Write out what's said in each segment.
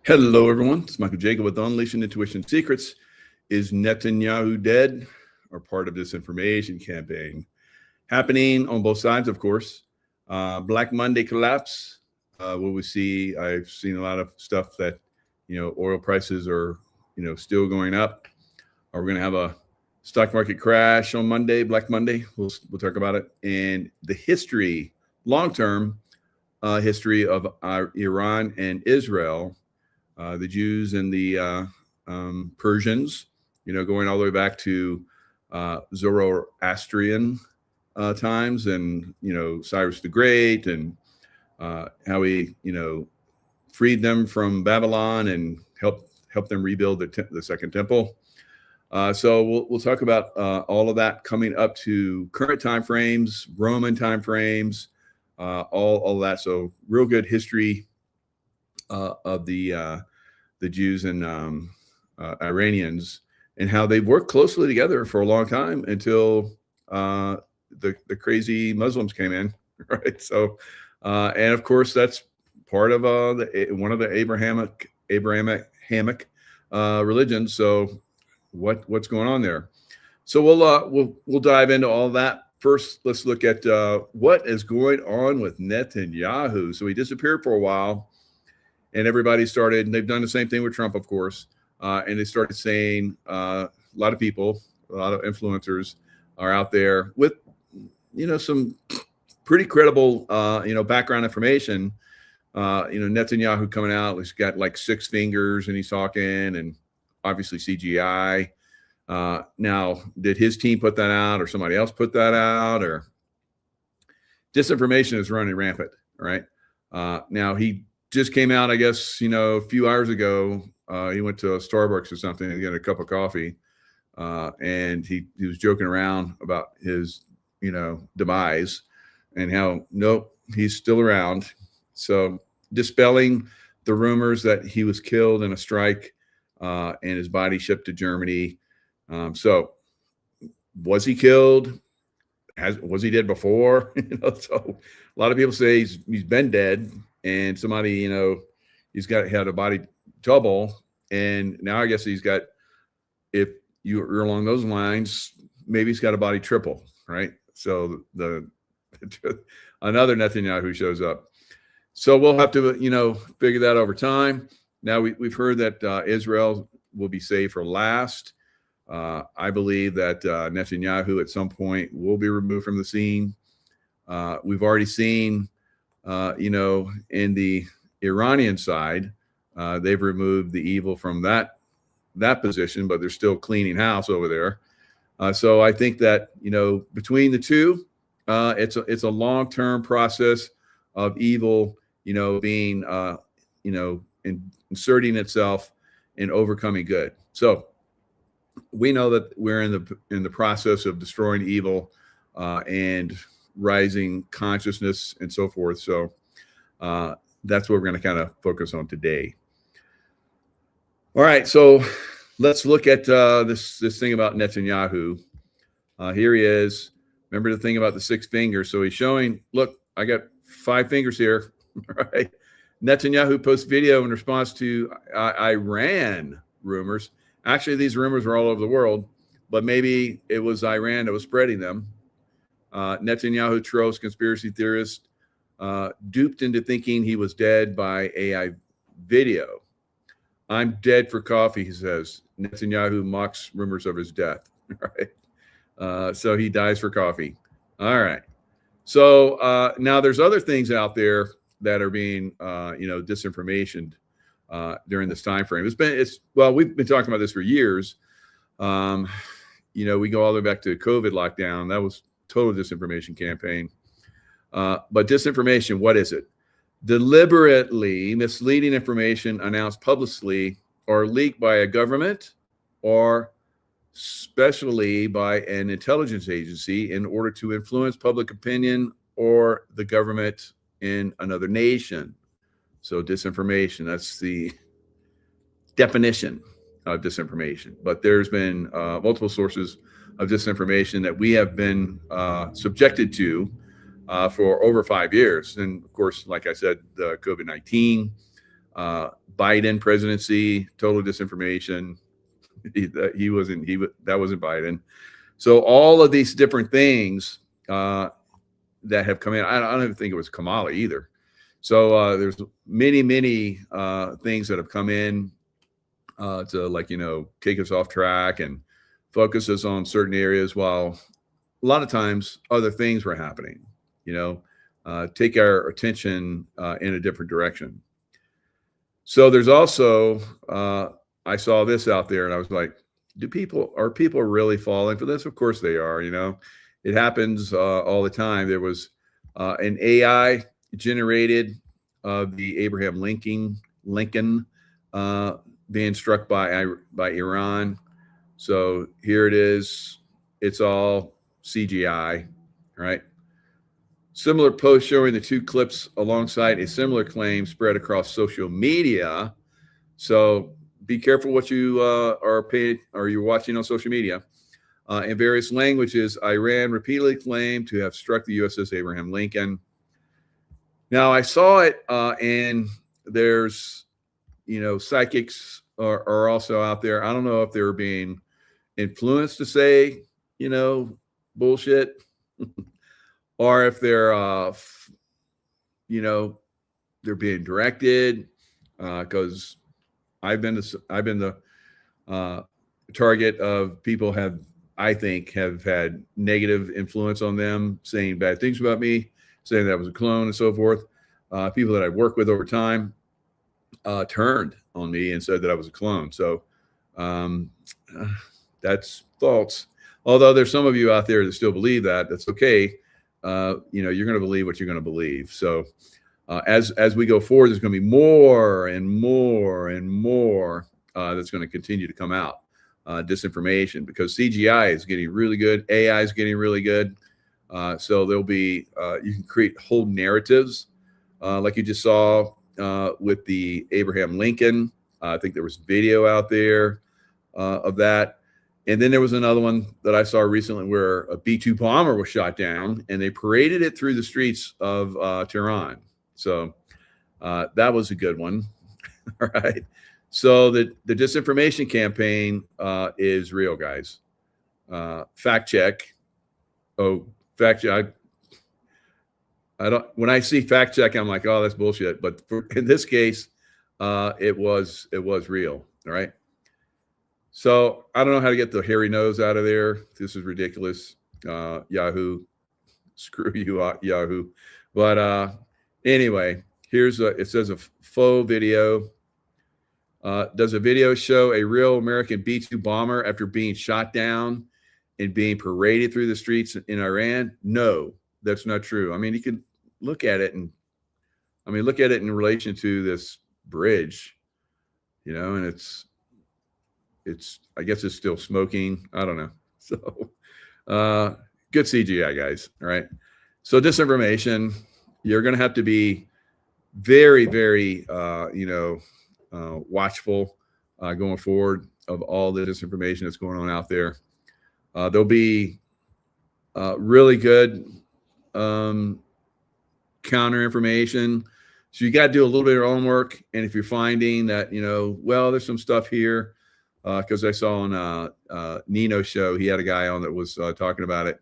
Hello, everyone. It's Michael Jaco with Unleashing Intuition Secrets. Is Netanyahu dead or part of this disinformation campaign? Happening on both sides, of course. Black Monday collapse. Will we see? I've seen a lot of stuff that, oil prices are, still going up. Are we going to have a stock market crash on Monday, Black Monday? We'll talk about it. And the history, long-term history of Iran and Israel. The Jews and the Persians, going all the way back to Zoroastrian times, and Cyrus the Great, and how he freed them from Babylon and helped them rebuild the Second Temple. So we'll talk about all of that coming up to current time frames, Roman time frames, all that. So real good history of the Jews and Iranians, and how they've worked closely together for a long time until the crazy Muslims came in, right? So, and of course, that's part of one of the Abrahamic religions. So, what's going on there? So we'll dive into all that. First, let's look at what is going on with Netanyahu. So he disappeared for a while. And everybody started, and they've done the same thing with Trump, of course. And they started saying, a lot of people, a lot of influencers are out there with, some pretty credible, background information. Netanyahu coming out, he's got like 6 fingers and he's talking, and obviously CGI. Now, did his team put that out, or somebody else put that out, or disinformation is running rampant, right? Now he just came out, I guess, a few hours ago. He went to a Starbucks or something and got a cup of coffee. And he was joking around about his, demise, and how, nope, he's still around. So dispelling the rumors that he was killed in a strike and his body shipped to Germany. So was he killed? Was he dead before? So a lot of people say he's been dead. And somebody, he's had a body double, and now I guess he's got, if you're along those lines, maybe he's got a body triple, right? So another Netanyahu shows up. So we'll have to, figure that over time. Now we've heard that Israel will be saved for last. I believe that Netanyahu at some point will be removed from the scene. We've already seen, in the Iranian side, they've removed the evil from that position, but they're still cleaning house over there. So I think that, between the two, it's a long-term process of evil, being, inserting itself and overcoming good. So we know that we're in the process of destroying evil and rising consciousness and so forth. So that's what we're going to kind of focus on today. All right, so let's look at this thing about Netanyahu. Here he is. Remember the thing about the 6 fingers. So he's showing, look, I got 5 fingers here. Right? Netanyahu posts video in response to Iran rumors. Actually, these rumors were all over the world, but maybe it was Iran that was spreading them. Netanyahu trolls conspiracy theorists, duped into thinking he was dead by AI video. I'm dead for coffee, he says. Netanyahu mocks rumors of his death. Right? So he dies for coffee. All right. So now there's other things out there that are being, disinformation during this time frame. Well, we've been talking about this for years. We go all the way back to COVID lockdown. That was total disinformation campaign. But disinformation, what is it? Deliberately misleading information announced publicly or leaked by a government or especially by an intelligence agency in order to influence public opinion or the government in another nation. So disinformation, that's the definition of disinformation. But there's been multiple sources of disinformation that we have been subjected to for over 5 years. And of course, like I said, the COVID-19, Biden presidency, total disinformation. That wasn't Biden. So all of these different things that have come in, I don't even think it was Kamala either. So there's many things that have come in to, like, take us off track and focus us on certain areas, while a lot of times other things were happening, take our attention in a different direction. So there's also, I saw this out there and I was like, are people really falling for this? Of course they are. It happens all the time. There was an AI generated the Abraham Lincoln being struck by Iran. So here it is. It's all CGI, right? Similar post showing the two clips alongside a similar claim spread across social media. So be careful what you are paid or you're watching on social media. In various languages, Iran repeatedly claimed to have struck the USS Abraham Lincoln. Now, I saw it, and there's, psychics are also out there. I don't know if they're being influenced to say, bullshit, or if they're, they're being directed. Because I've been the target of people I think have had negative influence on them, saying bad things about me, saying that I was a clone and so forth. People that I've worked with over time turned on me and said that I was a clone. So that's false. Although there's some of you out there that still believe that, that's okay. You're going to believe what you're going to believe. So as we go forward, there's going to be more and more and more that's going to continue to come out. Disinformation, because CGI is getting really good. AI is getting really good. So there'll be, you can create whole narratives like you just saw with the Abraham Lincoln. I think there was video out there of that. And then there was another one that I saw recently where a B-2 bomber was shot down and they paraded it through the streets of Tehran. So that was a good one. All right. So the disinformation campaign is real, guys. Fact check. Fact check. I don't. When I see fact check, I'm like, oh, that's bullshit. But in this case, it was real. All right. So I don't know how to get the hairy nose out of there. This is ridiculous. Yahoo, screw you, Yahoo. But anyway, here's it says a faux video. Does a video show a real American B-2 bomber after being shot down and being paraded through the streets in Iran? No, that's not true. I mean, you can look at it and look at it in relation to this bridge, and it's I guess it's still smoking. I don't know. So good CGI, guys. All right. So disinformation, you're going to have to be very, very, watchful going forward of all the disinformation that's going on out there. There'll be really good counter information. So you got to do a little bit of your own work. And if you're finding that, there's some stuff here, because I saw on Nino's show, he had a guy on that was talking about it.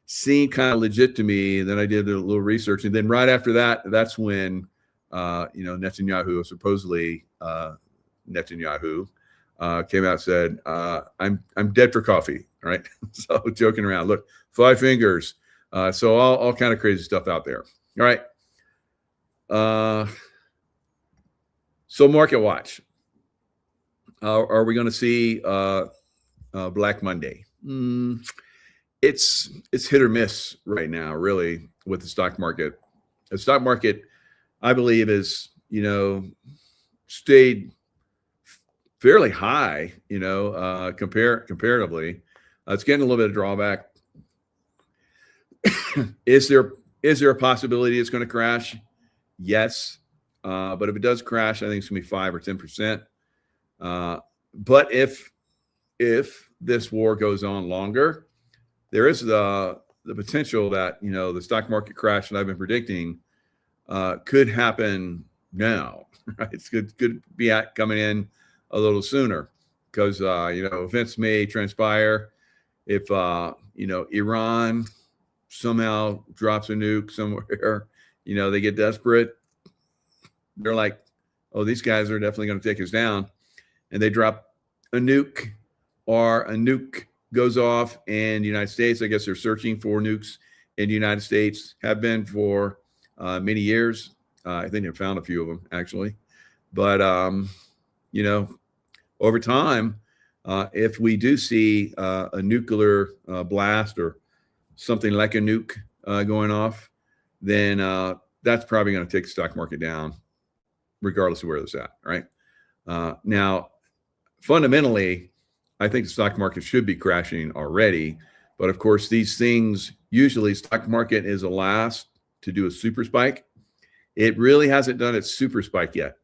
Seemed kind of legit to me. And then I did a little research. And then right after that, that's when, Netanyahu, supposedly Netanyahu, came out and said, I'm dead for coffee. Right. So joking around, look, 5 fingers. So all kind of crazy stuff out there. All right. So market watch. Are we going to see Black Monday? It's hit or miss right now, really, with the stock market. The stock market, I believe, is, stayed fairly high, comparatively. It's getting a little bit of drawback. Is there a possibility it's going to crash? Yes. But if it does crash, I think it's going to be 5 or 10%. But if this war goes on longer, there is the potential that, the stock market crash that I've been predicting could happen now. Right? It's good to be coming in a little sooner because events may transpire. If Iran somehow drops a nuke somewhere, they get desperate. They're like, oh, these guys are definitely going to take us down, and they drop a nuke, or a nuke goes off in the United States. I guess they're searching for nukes in the United States, have been for many years. I think they've found a few of them actually, but over time, if we do see a nuclear blast or something like a nuke going off, then that's probably going to take the stock market down, regardless of where it's at, right? Now, fundamentally, I think the stock market should be crashing already. But of course, these things, usually stock market is the last to do a super spike. It really hasn't done its super spike yet.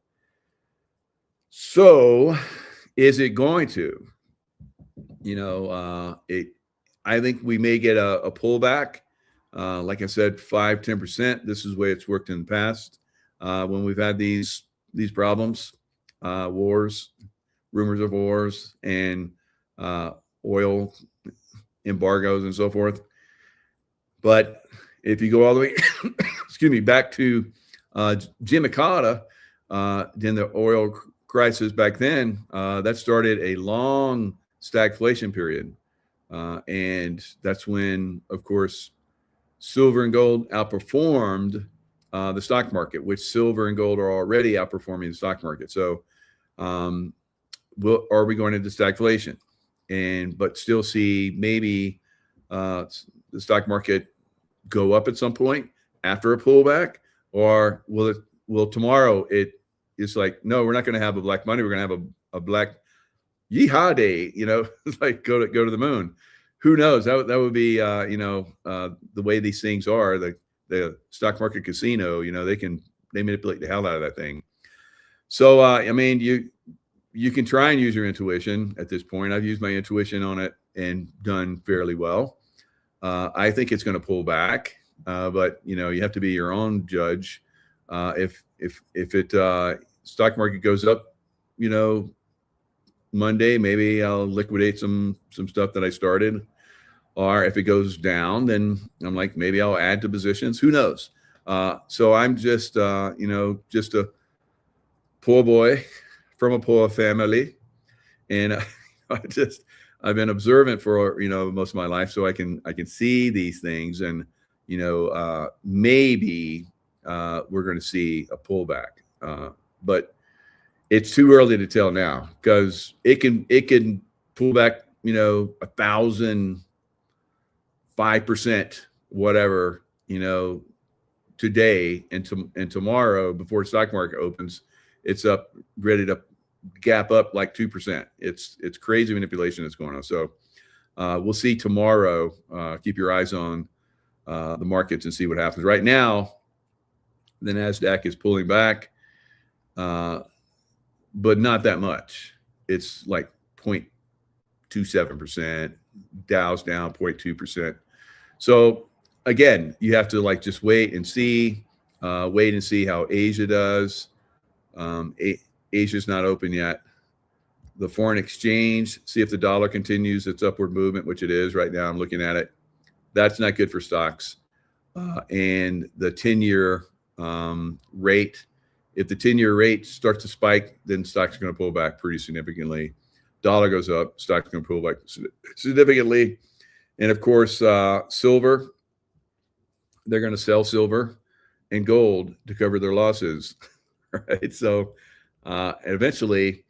So is it going to? I think we may get a pullback. Like I said, 5-10%. This is the way it's worked in the past. When we've had these problems, wars, rumors of wars, and oil embargoes and so forth. But if you go all the way, excuse me, back to Jimmy Carter, then the oil crisis back then, that started a long stagflation period. And that's when, of course, silver and gold outperformed the stock market, which silver and gold are already outperforming the stock market. So are we going into stagflation, but still see maybe the stock market go up at some point after a pullback, or will tomorrow it's like, no, we're not going to have a Black Monday, we're going to have a Black Yeehaw Day, like go to the moon. Who knows? That would be the way these things are. The stock market casino, they manipulate the hell out of that thing. So you can try and use your intuition at this point. I've used my intuition on it and done fairly well. I think it's going to pull back, but you have to be your own judge. If it stock market goes up, Monday, maybe I'll liquidate some stuff that I started. Or if it goes down, then I'm like, maybe I'll add to positions. Who knows? So I'm just just a poor boy from a poor family, and I've been observant for most of my life, so I can see these things, and maybe we're going to see a pullback, but it's too early to tell now, because it can pull back 1,000, 5%, whatever, today and tomorrow before the stock market opens, it's up, ready to gap up like 2%. It's crazy manipulation that's going on. So we'll see tomorrow. Keep your eyes on the markets and see what happens. Right now, the NASDAQ is pulling back, but not that much. It's like 0.27%. Dow's down 0.2%. So again, you have to just wait and see how Asia does. Asia's not open yet. The foreign exchange, see if the dollar continues its upward movement, which it is right now. I'm looking at it. That's not good for stocks. And the 10-year rate, if the 10-year rate starts to spike, then stocks are going to pull back pretty significantly. Dollar goes up, stocks are going to pull back significantly. And of course, silver, they're going to sell silver and gold to cover their losses, right? So eventually,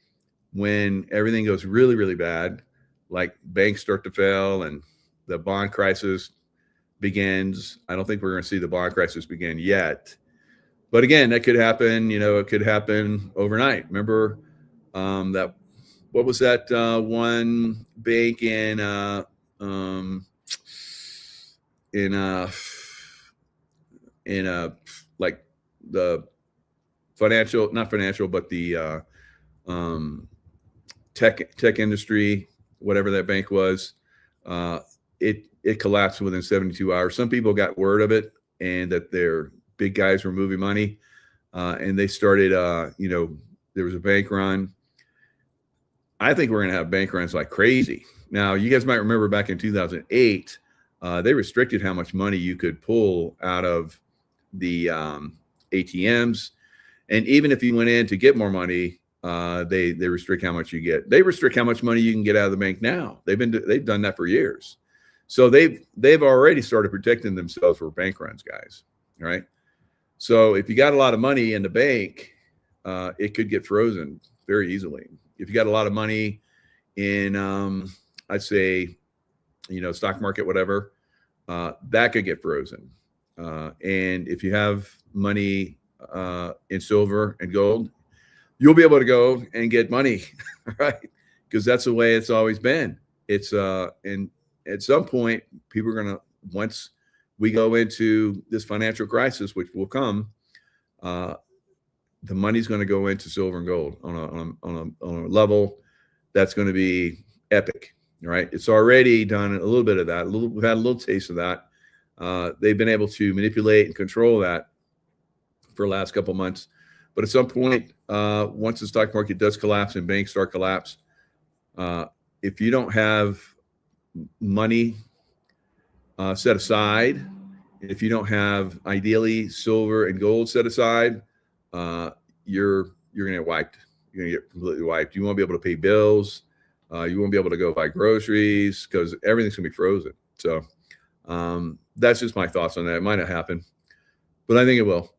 when everything goes really, really bad, like banks start to fail and the bond crisis begins, I don't think we're going to see the bond crisis begin yet. But again, that could happen, it could happen overnight. Remember what was that one bank in like the financial, not financial, but the tech industry, whatever that bank was, it collapsed within 72 hours. Some people got word of it and that their big guys were moving money, and they started, there was a bank run. I think we're going to have bank runs like crazy. Now, you guys might remember back in 2008, they restricted how much money you could pull out of the ATMs. And even if you went in to get more money, they restrict how much you get. They restrict how much money you can get out of the bank now. They've done that for years. So they've already started protecting themselves for bank runs, guys. Right. So if you got a lot of money in the bank, it could get frozen very easily. If you got a lot of money in, I'd say, stock market, whatever, that could get frozen. And if you have money in silver and gold, you'll be able to go and get money, right? Because that's the way it's always been. It's and at some point, people are gonna, once we go into this financial crisis, which will come, the money's going to go into silver and gold on a level that's going to be epic, right? It's already done a little bit of that. We've had a little taste of that. They've been able to manipulate and control that for the last couple of months. But at some point, once the stock market does collapse and banks start collapse, if you don't have money set aside, if you don't have ideally silver and gold set aside, you're gonna get wiped. You're gonna get completely wiped. You won't be able to pay bills. You won't be able to go buy groceries because everything's gonna be frozen. So that's just my thoughts on that. It might not happen, but I think it will.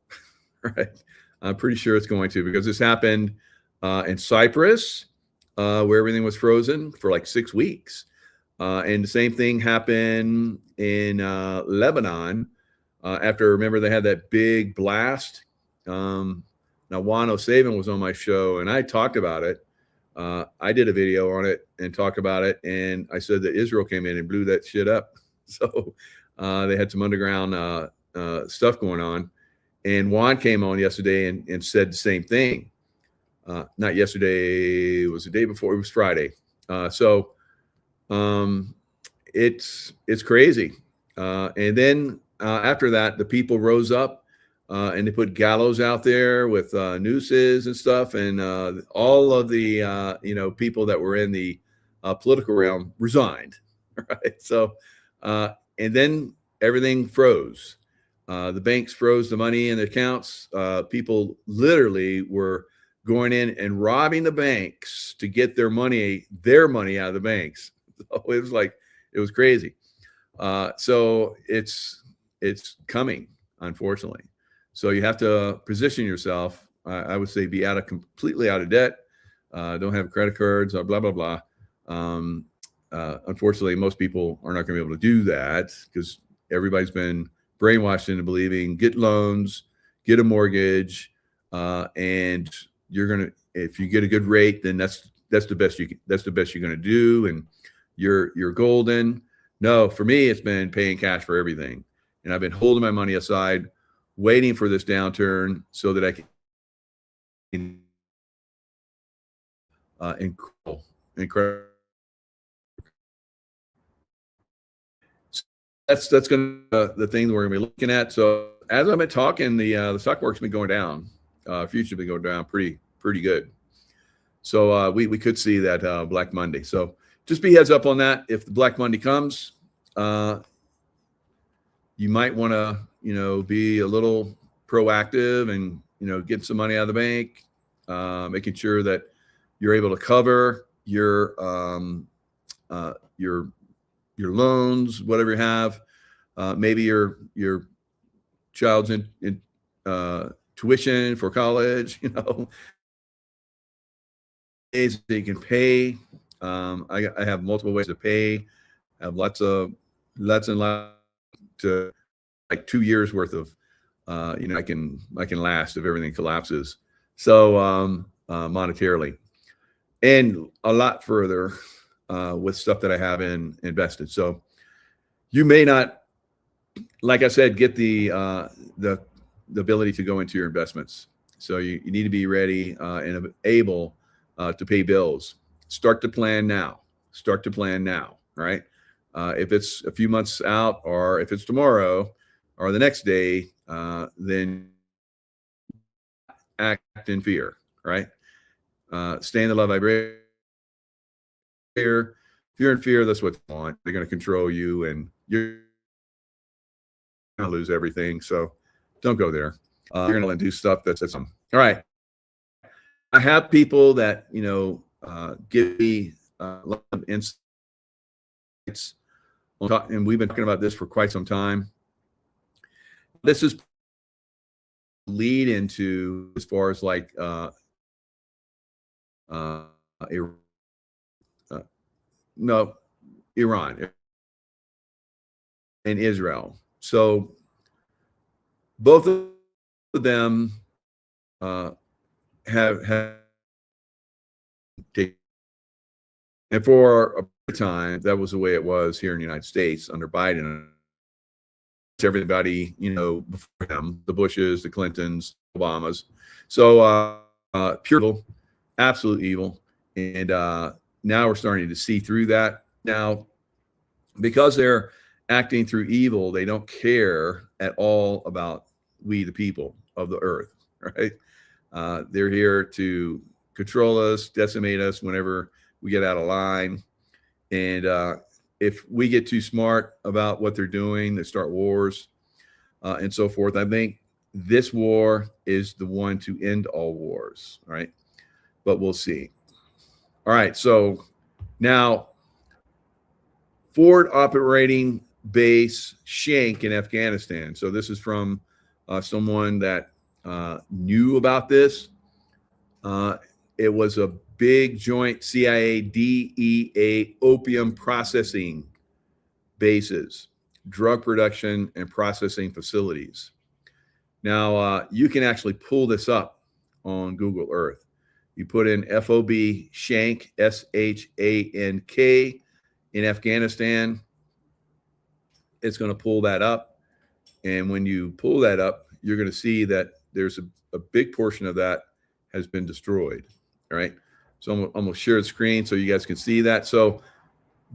Right? I'm pretty sure it's going to, because this happened in Cyprus, where everything was frozen for like 6 weeks. And the same thing happened in Lebanon after, remember, they had that big blast. Now, Juan O'Savin was on my show, and I talked about it. I did a video on it and talked about it, and I said that Israel came in and blew that shit up. So they had some underground stuff going on. And Juan came on yesterday and said the same thing. Not yesterday, it was the day before, it was Friday. So it's crazy. And then after that, the people rose up and they put gallows out there with nooses and stuff. And all of the, people that were in the political realm resigned. Right. So, and then everything froze. The banks froze the money in the accounts. People literally were going in and robbing the banks to get their money out of the banks. So it was crazy. So it's coming, unfortunately. So you have to position yourself. I would say be completely out of debt. Don't have credit cards, blah, blah, blah. Unfortunately, most people are not going to be able to do that because everybody's been brainwashed into believing get loans, get a mortgage, and you're gonna, if you get a good rate, then that's the best you're gonna do, and you're golden. No, for me, it's been paying cash for everything, and I've been holding my money aside, waiting for this downturn so that I can incredible. That's going to the thing that we're going to be looking at. So as I've been talking, the stock market's been going down. Future's been going down pretty good. So we could see that Black Monday. So just be heads up on that. If the Black Monday comes, you might want to be a little proactive and get some money out of the bank, making sure that you're able to cover your loans, whatever you have. Maybe your child's in tuition for college, ways that you can pay. I have multiple ways to pay. I have lots and lots to, like 2 years worth of, I can last if everything collapses. So monetarily, and a lot further with stuff that I have invested. So you may not, like I said, get the ability to go into your investments. So you need to be ready and able to pay bills. Start to plan now. Right? If it's a few months out, or if it's tomorrow or the next day, then act in fear, right? Stay in the love vibration. Fear. If you're in fear, that's what they want. They're going to control you, and you're going to lose everything. So don't go there. You're going to do stuff that's all right. I have people that, give me a lot of insights, and we've been talking about this for quite some time. This is lead into as far as like Iran and Israel. So both of them have taken, and for a time that was the way it was here in the United States under Biden. Everybody, before them, the Bushes, the Clintons, Obamas. So pure evil, absolute evil. And now we're starting to see through that. Now, because they're acting through evil, they don't care at all about we, the people of the earth, right? They're here to control us, decimate us whenever we get out of line. And if we get too smart about what they're doing, they start wars and so forth. I think this war is the one to end all wars, right? But we'll see. All right, so now forward operating base Shank in Afghanistan. So this is from someone that knew about this. It was a big joint CIA DEA opium processing bases, drug production and processing facilities. Now, you can actually pull this up on Google Earth. You put in FOB Shank, SHANK in Afghanistan. It's going to pull that up. And when you pull that up, you're going to see that there's a big portion of that has been destroyed. All right. So I'm going to share the screen so you guys can see that. So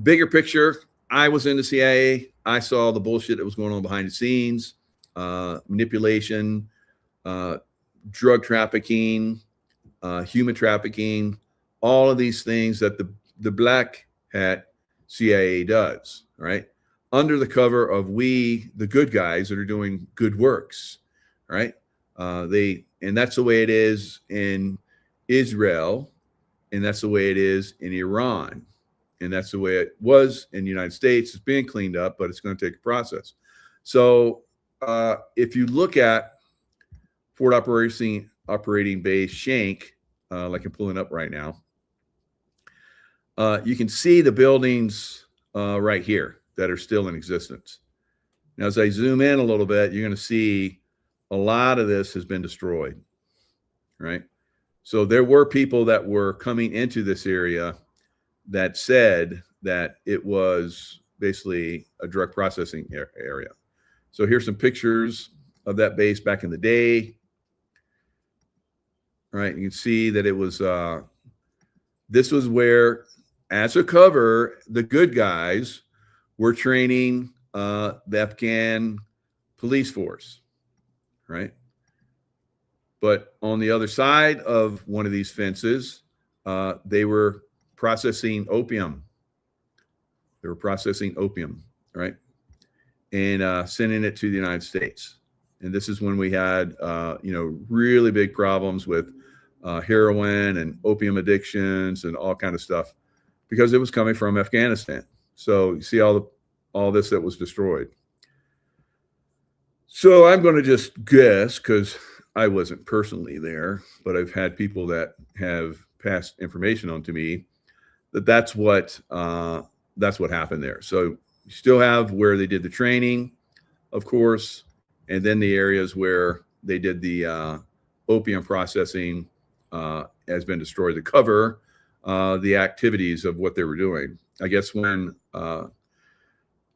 bigger picture, I was in the CIA. I saw the bullshit that was going on behind the scenes, manipulation, drug trafficking, human trafficking, all of these things that the black hat CIA does, right? Under the cover of we, the good guys that are doing good works, right? And that's the way it is in Israel, and that's the way it is in Iran, and that's the way it was in the United States. It's being cleaned up, but it's going to take a process. So if you look at forward operating base Shank, like I'm pulling up right now, you can see the buildings right here that are still in existence. Now, as I zoom in a little bit, you're going to see a lot of this has been destroyed, right? So there were people that were coming into this area that said that it was basically a drug processing area. So here's some pictures of that base back in the day. Right, you can see that it was, this was where, as a cover, the good guys were training the Afghan police force, right? But on the other side of one of these fences, they were processing opium. They were processing opium, right? And sending it to the United States. And this is when we had, really big problems with heroin and opium addictions and all kind of stuff, because it was coming from Afghanistan. So you see all this that was destroyed. So I'm going to just guess, because I wasn't personally there, but I've had people that have passed information on to me that's what happened there. So you still have where they did the training, of course, and then the areas where they did the opium processing has been destroyed to cover the activities of what they were doing. I guess when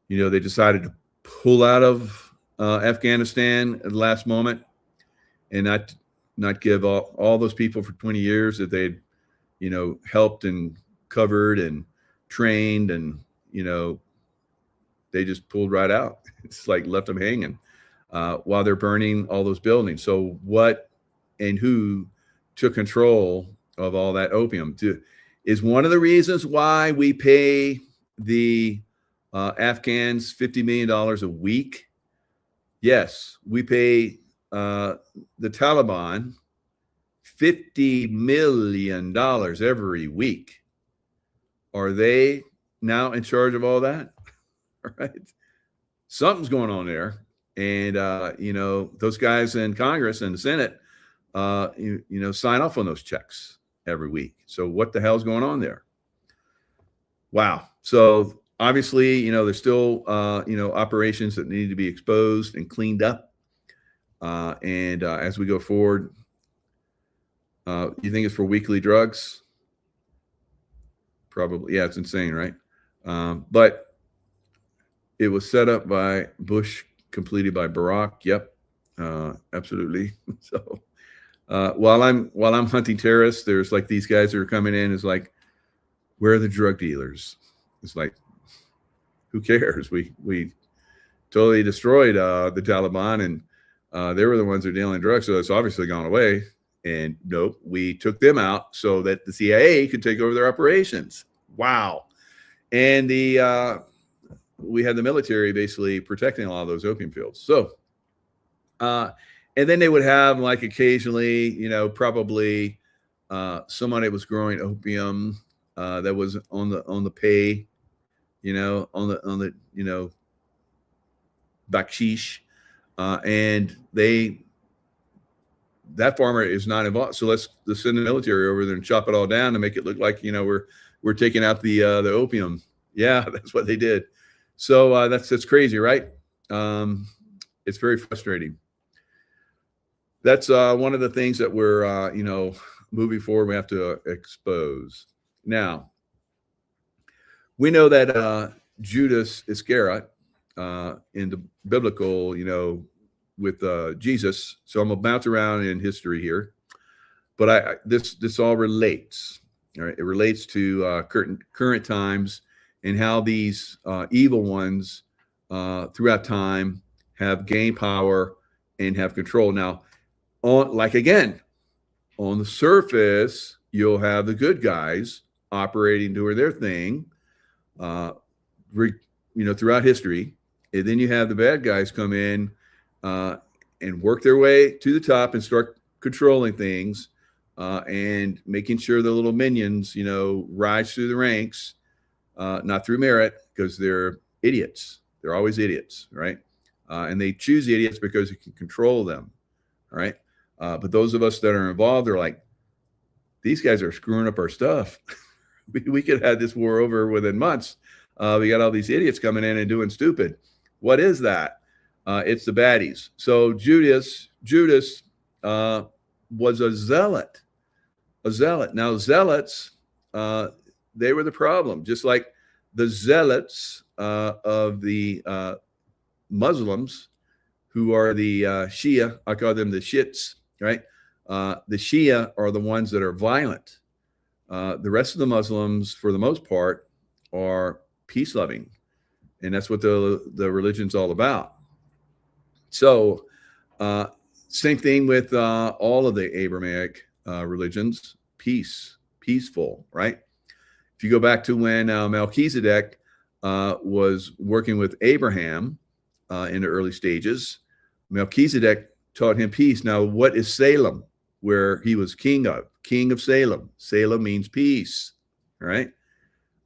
they decided to pull out of Afghanistan at the last moment and not give all those people for 20 years that they'd helped and covered and trained, and they just pulled right out. It's like left them hanging while they're burning all those buildings. So what and who took control of all that opium. Is one of the reasons why we pay the Afghans $50 million a week. Yes, we pay the Taliban $50 million every week. Are they now in charge of all that? All right. Something's going on there. And, those guys in Congress and the Senate, sign off on those checks every week. So what the hell's going on there? Wow. So obviously, there's still, operations that need to be exposed and cleaned up. And as we go forward, you think it's for weekly drugs? Probably. Yeah, it's insane, right? But it was set up by Bush, completed by Barack. Yep, absolutely. So while I'm hunting terrorists, there's like these guys that are coming in. Is like, where are the drug dealers? It's like, who cares? We totally destroyed the Taliban, and they were the ones that were dealing drugs. So it's obviously gone away. And nope, we took them out so that the CIA could take over their operations. Wow. And we had the military basically protecting a lot of those opium fields. So, and then they would have like occasionally, probably somebody was growing opium that was on the pay, on the baksheesh, and that farmer is not involved. So let's send the military over there and chop it all down to make it look like, we're taking out the opium. Yeah, that's what they did. So that's crazy, right? It's very frustrating. That's one of the things that we're, moving forward, we have to expose. Now, we know that Judas Iscariot in the biblical, with Jesus. So I'm gonna bounce around in history here, but this all relates. All right, it relates to current times and how these evil ones throughout time have gained power and have control. Now, on the surface, you'll have the good guys operating, doing their thing, throughout history, and then you have the bad guys come in and work their way to the top and start controlling things and making sure the little minions, rise through the ranks, not through merit, because they're idiots. They're always idiots, right? And they choose the idiots because it can control them, all right? But those of us that are involved are like, these guys are screwing up our stuff. We could have this war over within months. We got all these idiots coming in and doing stupid. What is that? It's the baddies. So Judas was a zealot. Now zealots, they were the problem. Just like the zealots of the Muslims, who are the Shia. I call them the shits, right? The Shia are the ones that are violent. The rest of the Muslims, for the most part, are peace-loving. And that's what the religion's all about. So same thing with all of the Abrahamic religions, peaceful, right? If you go back to when Melchizedek was working with Abraham in the early stages, Melchizedek taught him peace. Now, what is Salem, where he was king of Salem? Salem means peace, right?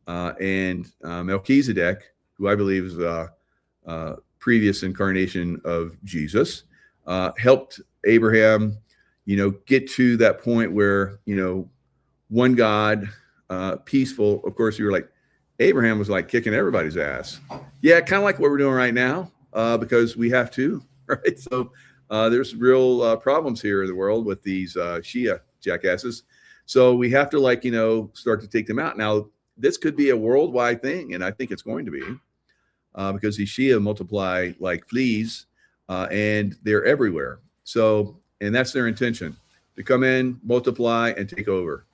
And Melchizedek, who I believe is previous incarnation of Jesus, helped Abraham, get to that point where, one God, peaceful. Of course, you were like, Abraham was like kicking everybody's ass. Yeah, kind of like what we're doing right now, because we have to, right? So there's real problems here in the world with these Shia jackasses. So we have to start to take them out. Now, this could be a worldwide thing, and I think it's going to be, because these Shia multiply like fleas, and they're everywhere. So, and that's their intention, to come in, multiply, and take over,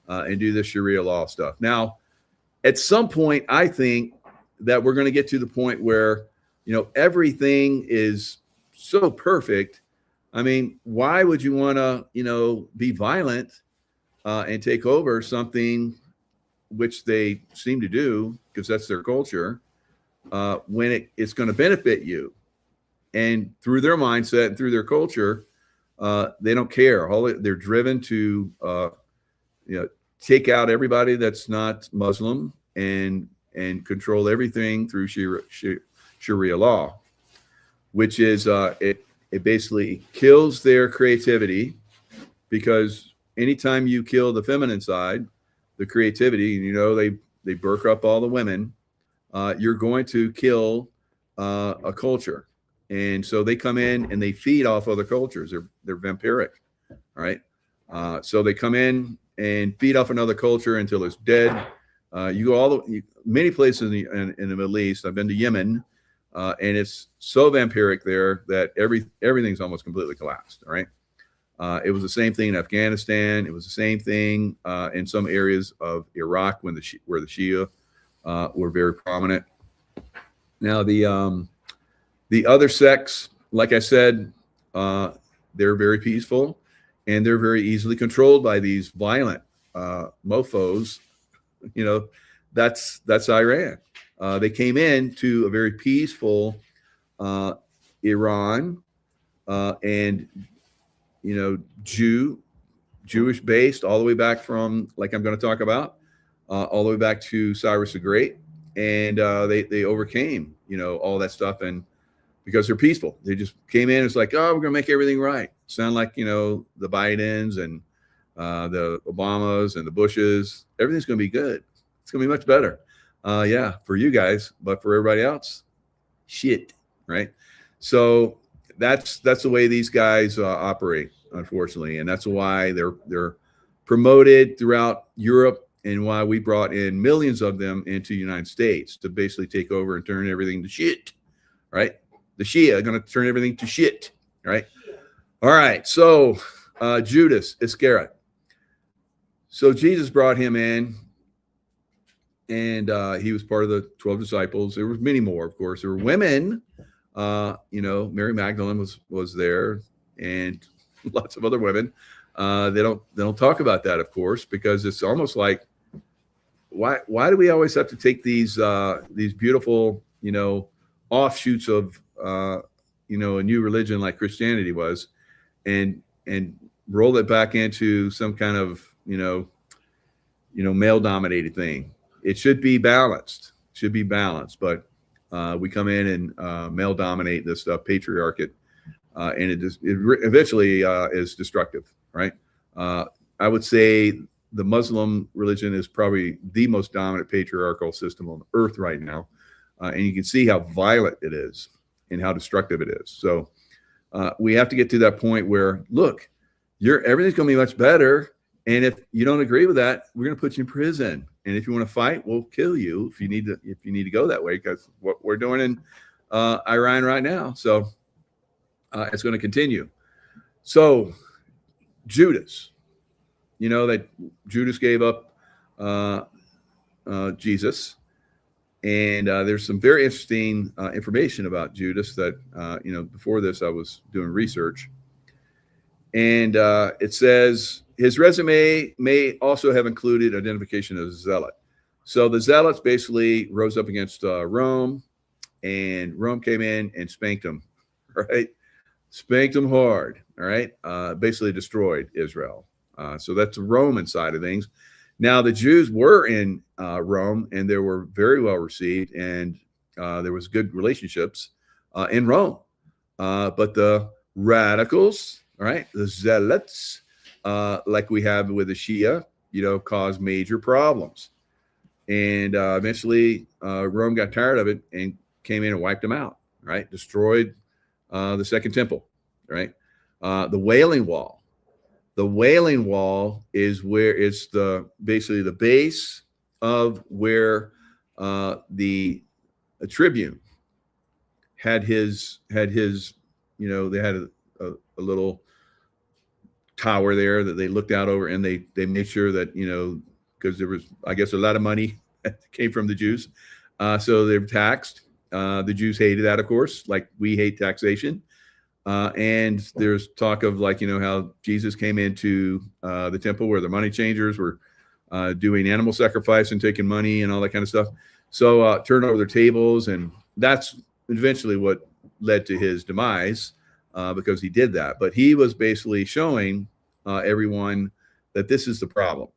and do this Sharia law stuff. Now, at some point, I think that we're going to get to the point where, everything is so perfect I mean, why would you want to, be violent and take over something which they seem to do because that's their culture when it's going to benefit you? And through their mindset and through their culture, they don't care. They're driven to, take out everybody that's not Muslim and control everything through Sharia law, which is it basically kills their creativity, because anytime you kill the feminine side, the creativity, they burk up all the women, you're going to kill a culture. And so they come in and they feed off other cultures. They're vampiric, right? So they come in and feed off another culture until it's dead. You go many places in the Middle East. I've been to Yemen, and it's so vampiric there that everything's almost completely collapsed. All right. It was the same thing in Afghanistan. It was the same thing in some areas of Iraq where the Shia were very prominent. Now the other sects, like I said, they're very peaceful, and they're very easily controlled by these violent mofos. That's Iran. They came into a very peaceful Iran, and Jewish based all the way back from, like I'm going to talk about, all the way back to Cyrus the Great, and they overcame all that stuff, and because they're peaceful, they just came in. It's like, oh, we're going to make everything right. Sound like the Bidens and the Obamas and the Bushes. Everything's going to be good. It's going to be much better. Yeah, for you guys, but for everybody else, shit, right? So that's the way these guys operate, unfortunately, and that's why they're promoted throughout Europe, and why we brought in millions of them into the United States to basically take over and turn everything to shit, right? The Shia are going to turn everything to shit, right? All right, so Judas Iscariot. So Jesus brought him in, and he was part of the 12 disciples. There were many more, of course. There were women. Mary Magdalene was there, and lots of other women. They don't talk about that, of course, because it's almost like, why do we always have to take these beautiful offshoots of a new religion like Christianity was, and roll it back into some kind of male dominated thing? It should be balanced. But we come in and male dominate this stuff, patriarchate, and it eventually is destructive, right? I would say the Muslim religion is probably the most dominant patriarchal system on earth right now, and you can see how violent it is and how destructive it is. So we have to get to that point where, look, everything's going to be much better, and if you don't agree with that, we're going to put you in prison. And if you want to fight, we'll kill you if you need to go that way, because what we're doing in Iran right now. So it's going to continue. So Judas, that Judas gave up Jesus, and there's some very interesting information about Judas that before this I was doing research, and it says his resume may also have included identification as a zealot. So the zealots basically rose up against Rome, and Rome came in and spanked them, right? Spanked them hard, all right? Basically destroyed Israel. So that's the Roman side of things. Now, the Jews were in Rome, and they were very well received, and there was good relationships in Rome. But the radicals, all right, the zealots, like we have with the Shia, caused major problems. And eventually Rome got tired of it and came in and wiped them out, right? Destroyed the Second Temple, right? The Wailing Wall. The Wailing Wall is where it's basically the base of where the tribune had his, they had a little tower there that they looked out over, and they made sure that, because there was, I guess, a lot of money that came from the Jews. So they were taxed. The Jews hated that, of course, like we hate taxation. And there's talk of, like, how Jesus came into the temple where the money changers were doing animal sacrifice and taking money and all that kind of stuff. So turned over their tables, and that's eventually what led to his demise, because he did that. But he was basically showing everyone that this is the problem,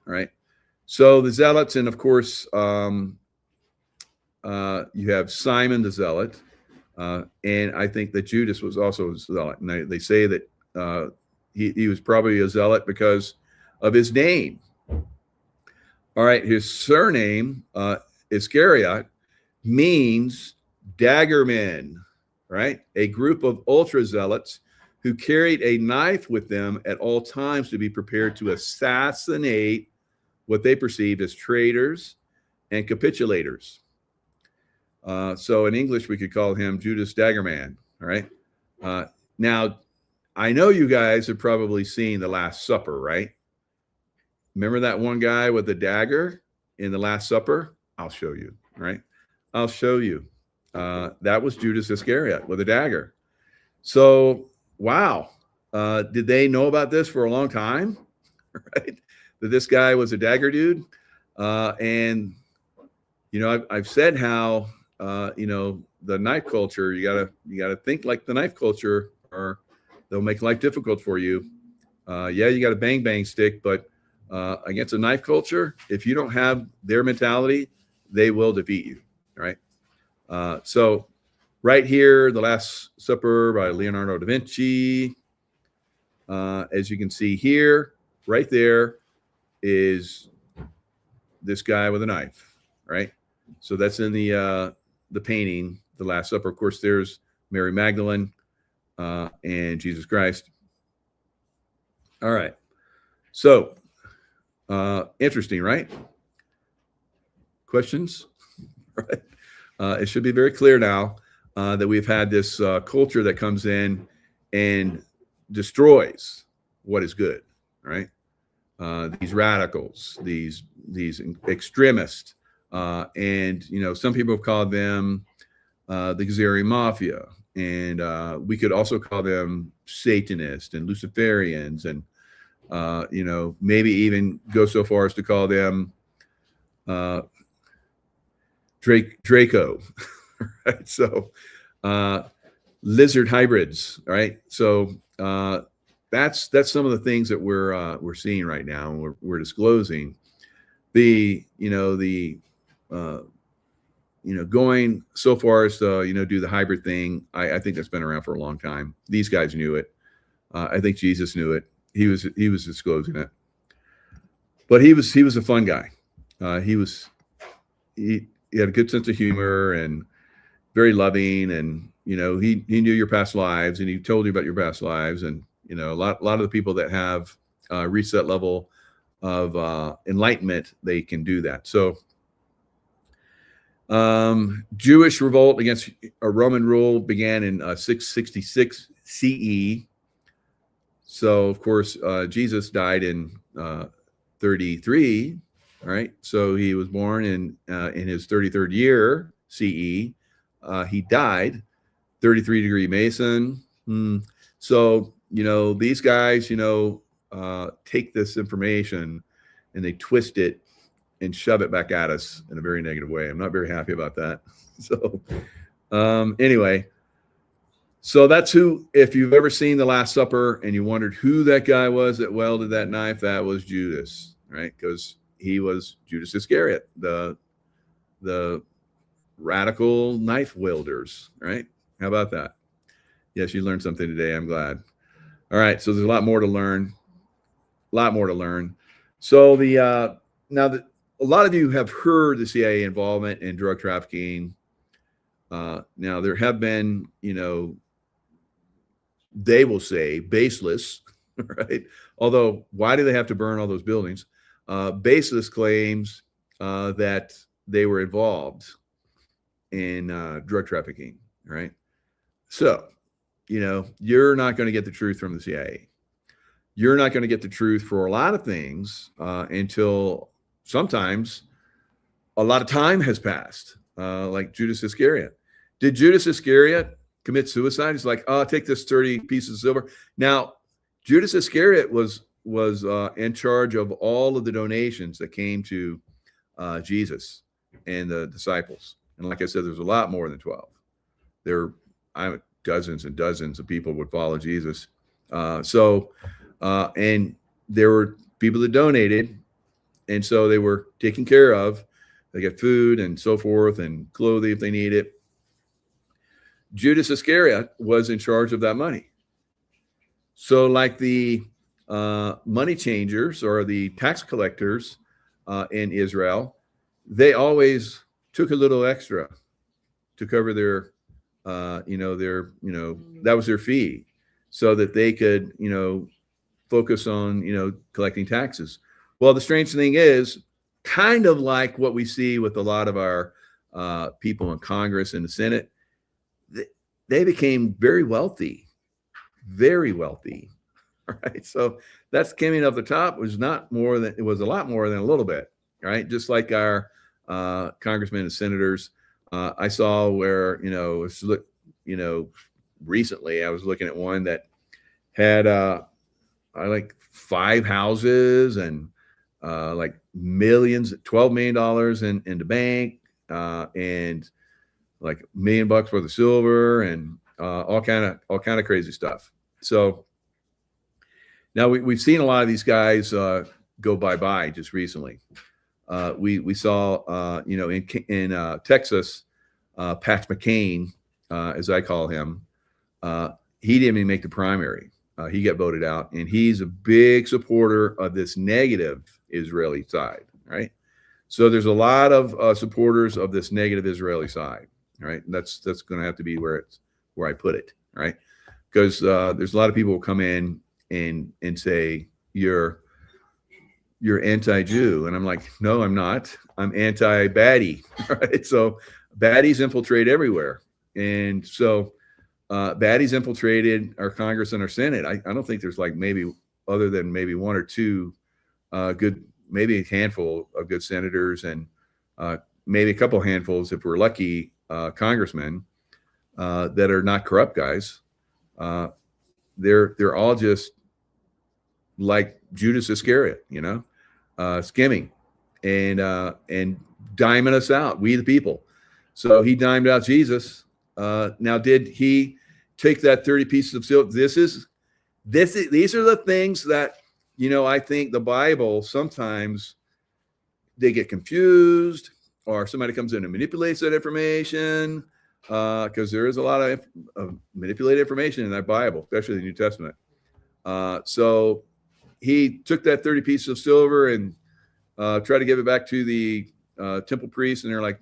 right? So the zealots, and of course, you have Simon the zealot, and I think that Judas was also a zealot. And they say that he was probably a zealot because of his name. All right, his surname, Iscariot, means daggermen, right? A group of ultra zealots who carried a knife with them at all times to be prepared to assassinate what they perceived as traitors and capitulators. So in English, we could call him Judas Daggerman. All right. Now, I know you guys have probably seen The Last Supper, right? Remember that one guy with the dagger in The Last Supper? I'll show you, right? I'll show you. That was Judas Iscariot with a dagger. So, wow. Did they know about this for a long time? Right? That this guy was a dagger dude? And, I've said how, the knife culture, you gotta think like the knife culture, or they'll make life difficult for you. Yeah, you got a bang stick, but against a knife culture, if you don't have their mentality, they will defeat you. Right. So right here, The Last Supper by Leonardo da Vinci. As you can see here, right there is this guy with a knife. Right. So that's in the painting, The Last Supper. Of course, there's Mary Magdalene and Jesus Christ. All right. So interesting, right? Questions? Right. It should be very clear now that we've had this culture that comes in and destroys what is good, right? These radicals, these extremists, and some people have called them the Khazari Mafia, and we could also call them Satanists and Luciferians, and maybe even go so far as to call them Draco, right? So lizard hybrids, right? So that's some of the things that we're seeing right now, and we're disclosing. Going so far as to do the hybrid thing. I think that's been around for a long time. These guys knew it. I think Jesus knew it. He was disclosing it. But he was a fun guy. He had a good sense of humor and very loving, and he knew your past lives, and he told you about your past lives, and a lot of the people that have reached that level of enlightenment, they can do that. So Jewish revolt against a Roman rule began in 666 CE. So of course Jesus died in 33. Right, so he was born in his 33rd year CE. He died 33 degree Mason. So these guys take this information and they twist it and shove it back at us in a very negative way. I'm not very happy about that. So anyway, so that's who. If you've ever seen The Last Supper and you wondered who that guy was that wielded that knife, that was Judas, right? Because he was Judas Iscariot, the radical knife wielders, right? How about that? Yes, you learned something today. I'm glad. All right, so there's a lot more to learn. So a lot of you have heard the CIA involvement in drug trafficking. Now there have been, they will say baseless, right? Although, why do they have to burn all those buildings? Baseless claims that they were involved in drug trafficking, right? So, you're not going to get the truth from the CIA. You're not going to get the truth for a lot of things until sometimes a lot of time has passed, like Judas Iscariot. Did Judas Iscariot commit suicide. He's like, oh, take this 30 pieces of silver. Now, Judas Iscariot was in charge of all of the donations that came to Jesus and the disciples. And like I said, there's a lot more than 12. There are dozens and dozens of people would follow Jesus. And there were people that donated, and so they were taken care of. They got food and so forth and clothing if they need it. Judas Iscariot was in charge of that money. So like the money changers or the tax collectors in Israel, they always took a little extra to cover their, that was their fee, so that they could, focus on, collecting taxes. Well, the strange thing is, kind of like what we see with a lot of our people in Congress and the Senate, they became very wealthy, right? So that's coming off the top was not more than, it was a lot more than a little bit, right? Just like our congressmen and senators. I saw where, recently I was looking at one that had like 5 houses and like millions, $12 million in the bank, and like $1 million worth of silver and all kind of crazy stuff. So now we've seen a lot of these guys go bye-bye just recently. We saw, in Texas, Pat McCain, as I call him, he didn't even make the primary. He got voted out, and he's a big supporter of this negative Israeli side, right? So there's a lot of supporters of this negative Israeli side, right? And that's going to have to be where I put it, right? Because there's a lot of people who come in and say you're anti-Jew, and I'm like, no, I'm not. I'm anti-baddie, right? So baddies infiltrate everywhere, and so baddies infiltrated our Congress and our Senate. I don't think there's like maybe other than maybe 1 or 2 good, maybe a handful of good senators, and maybe a couple handfuls, if we're lucky, congressmen that are not corrupt guys. They're all just like Judas Iscariot, skimming and diming us out, we the people. So he dimed out Jesus. Now, did he take that 30 pieces of silver? These are the things that, I think the Bible, sometimes they get confused, or somebody comes in and manipulates that information, because there is a lot of manipulated information in that Bible, especially the New Testament. So he took that 30 pieces of silver and tried to give it back to the temple priests, and they're like,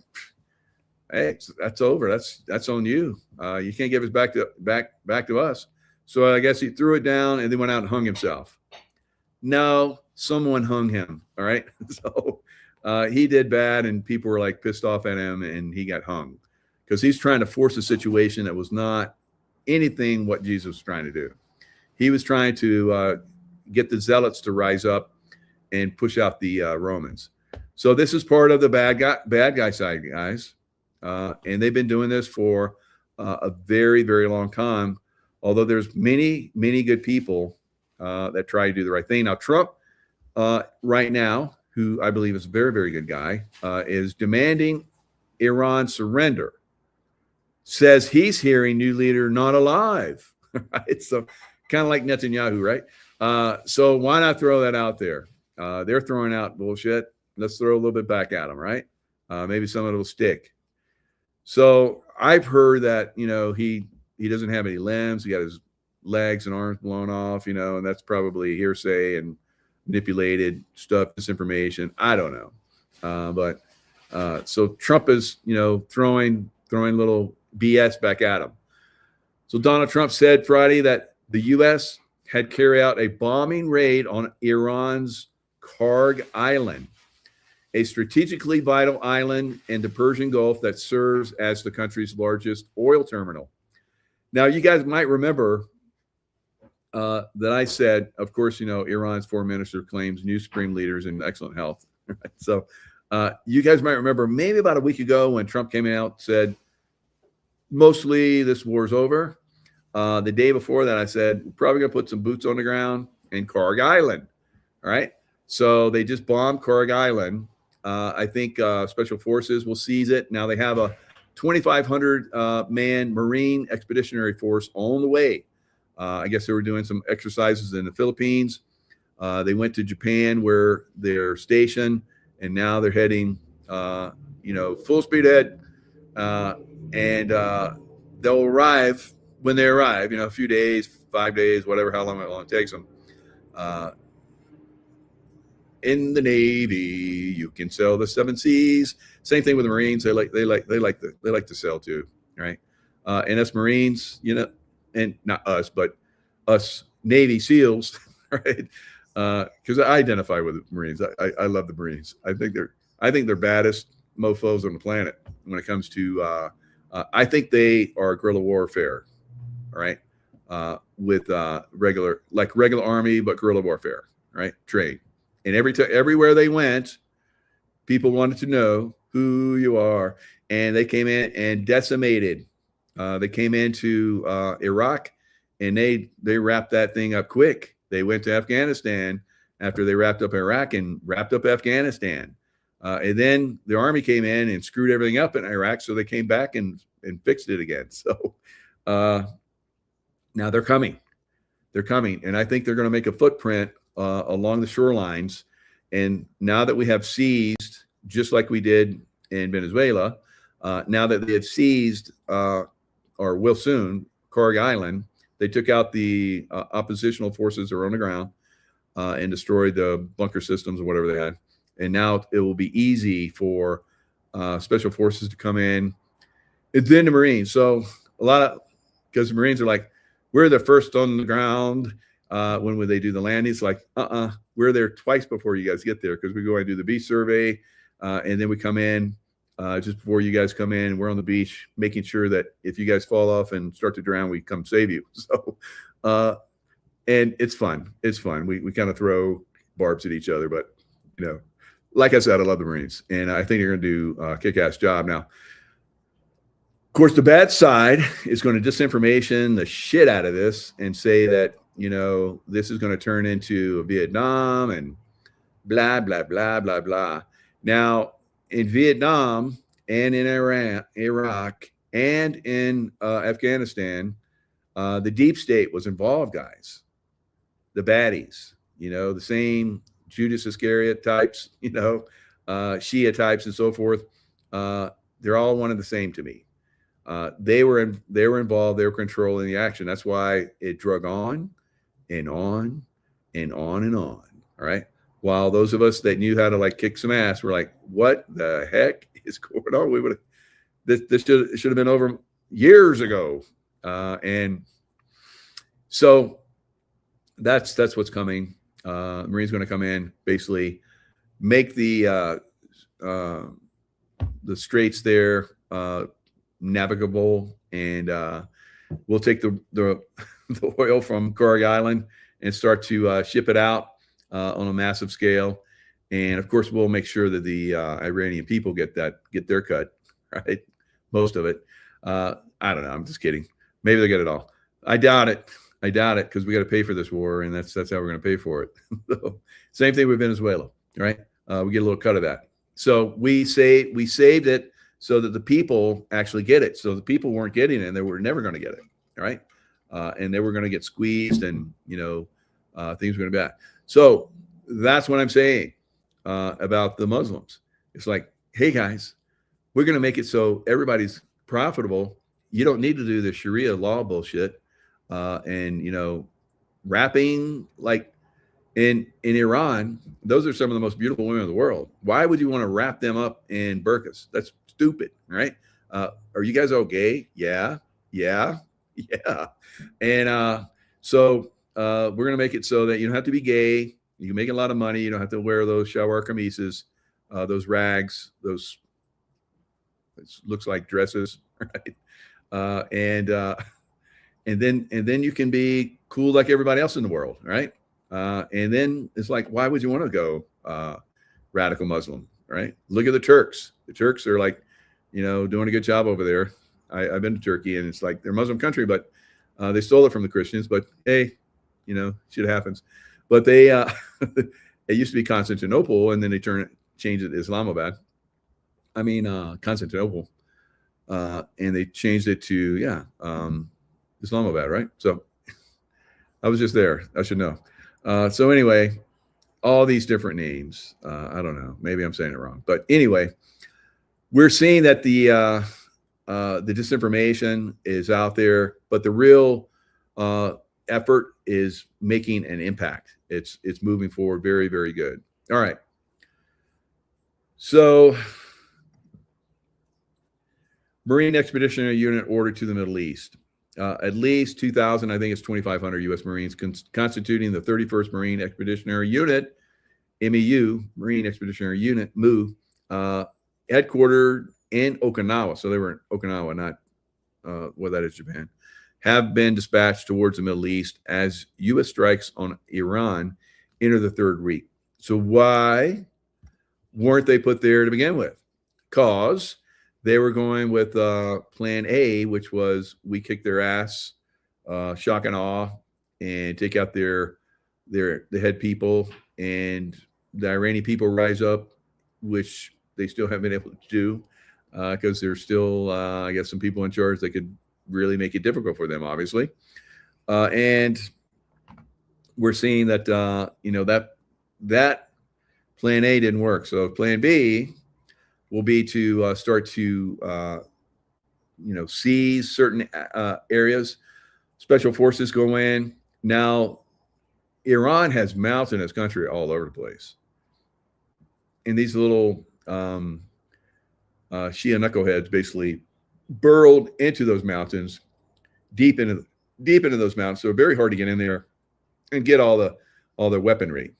hey, that's over. That's on you. You can't give it back to us. So I guess he threw it down and then went out and hung himself. No, someone hung him. All right. So he did bad, and people were like pissed off at him, and he got hung because he's trying to force a situation that was not anything what Jesus was trying to do. He was trying to get the zealots to rise up and push out the Romans. So this is part of the bad guy side, guys. And they've been doing this for a very, very long time, although there's many, many good people that try to do the right thing. Now, Trump right now, who I believe is a very, very good guy, is demanding Iran surrender. Says he's hearing new leader not alive. Right? So kind of like Netanyahu, right? So why not throw that out there? They're throwing out bullshit. Let's throw a little bit back at them, right? Maybe some of it will stick. So I've heard that, he doesn't have any limbs. He got his legs and arms blown off, and that's probably hearsay and manipulated stuff, disinformation. I don't know. But so Trump is, throwing little BS back at him. So Donald Trump said Friday that the U.S. had carried out a bombing raid on Iran's Karg Island, a strategically vital island in the Persian Gulf that serves as the country's largest oil terminal. Now, you guys might remember that I said, of course, Iran's foreign minister claims new supreme leaders in excellent health. So you guys might remember maybe about a week ago when Trump came out and said mostly this war's over. The day before that, I said, we're probably going to put some boots on the ground in Karg Island. All right. So they just bombed Karg Island. I think Special Forces will seize it. Now they have a 2,500 man Marine Expeditionary Force on the way. I guess they were doing some exercises in the Philippines. They went to Japan where they're stationed, and now they're heading, full speed ahead. And they'll arrive when they arrive, a few days, 5 days, whatever, how long it takes them. In the Navy, you can sail the 7 seas. Same thing with the Marines. They like to sail too, right? And us Marines, and not us, but us Navy SEALs, right? Because I identify with the Marines. I love the Marines. I think they're baddest mofos on the planet when it comes to. I think they are guerrilla warfare, all right, with regular army, but guerrilla warfare, right? Trained. And everywhere they went, people wanted to know who you are. And they came in and decimated. They came into Iraq, and they wrapped that thing up quick. They went to Afghanistan after they wrapped up Iraq and wrapped up Afghanistan. And then the army came in and screwed everything up in Iraq. So they came back and fixed it again. So now they're coming. They're coming. And I think they're going to make a footprint along the shorelines. And now that we have seized, just like we did in Venezuela, now that they have seized, or will soon, Karg Island, they took out the oppositional forces that were on the ground and destroyed the bunker systems or whatever they had. And now it will be easy for special forces to come in. And then the Marines. So because the Marines are like, we're the first on the ground. When they do the landing, it's like, we're there twice before you guys get there, because we go and do the beach survey, and then we come in just before you guys come in. We're on the beach making sure that if you guys fall off and start to drown, we come save you. So, and it's fun. It's fun. We kind of throw barbs at each other, but like I said, I love the Marines, and I think they're going to do a kick-ass job. Now, of course, the bad side is going to disinformation the shit out of this and say that, this is going to turn into Vietnam and blah, blah, blah, blah, blah. Now, in Vietnam and in Iraq and in Afghanistan, the deep state was involved, guys. The baddies, the same Judas Iscariot types, Shia types and so forth. They're all one and the same to me. They were involved. They were controlling the action. That's why it drug on and on and on and on. All right. While those of us that knew how to kick some ass were like, what the heck is going on? We would have, this should have been over years ago. And so that's what's coming. Marine's going to come in, basically make the straits there navigable, and we'll take the oil from Karg Island and start to ship it out on a massive scale. And of course, we'll make sure that the Iranian people get their cut, right? Most of it. I don't know. I'm just kidding. Maybe they'll get it all. I doubt it, because we got to pay for this war, and that's how we're going to pay for it. So, same thing with Venezuela, right? We get a little cut of that. So we saved it so that the people actually get it. So the people weren't getting it, and they were never going to get it, right? And they were going to get squeezed, and things were going to be bad. So that's what I'm saying about the Muslims. It's like, hey guys, we're going to make it so everybody's profitable. You don't need to do the Sharia law bullshit, and rapping like in Iran. Those are some of the most beautiful women in the world. Why would you want to wrap them up in burqas? That's stupid, right? Are you guys all gay? Yeah. And so we're going to make it so that you don't have to be gay. You can make a lot of money. You don't have to wear those shalwar kamises, those rags, those, it looks like dresses, right? And then you can be cool like everybody else in the world, right? And then it's like, why would you want to go radical Muslim, right? Look at the Turks. The Turks are like, doing a good job over there. I've been to Turkey, and it's like they're a Muslim country, but they stole it from the Christians. But hey, shit happens. But they it used to be Constantinople, and then they changed it to Islamabad. I mean Constantinople, and they changed it to Islamabad, right? So I was just there. I should know. So anyway, all these different names. I don't know. Maybe I'm saying it wrong, but anyway, we're seeing that the disinformation is out there, but the real effort is making an impact. It's moving forward very, very good. All right. So, Marine Expeditionary Unit ordered to the Middle East. At least 2,000, I think it's 2,500 U.S. Marines constituting the 31st Marine Expeditionary Unit, MEU, Marine Expeditionary Unit, MU, headquartered in Okinawa. So they were in Okinawa, not that is Japan, have been dispatched towards the Middle East as U.S. strikes on Iran enter the third week. So why weren't they put there to begin with? Because they were going with plan A, which was we kick their ass, shock and awe, and take out the head people, and the Iranian people rise up, which they still haven't been able to do because there's still, I guess, some people in charge that could really make it difficult for them, obviously. And we're seeing that, that plan A didn't work. So plan B will be to start to, seize certain areas. Special forces go in. Now, Iran has mountainous country all over the place. And these little Shia knuckleheads basically burrowed into those mountains, deep into those mountains. So very hard to get in there and get all their weaponry,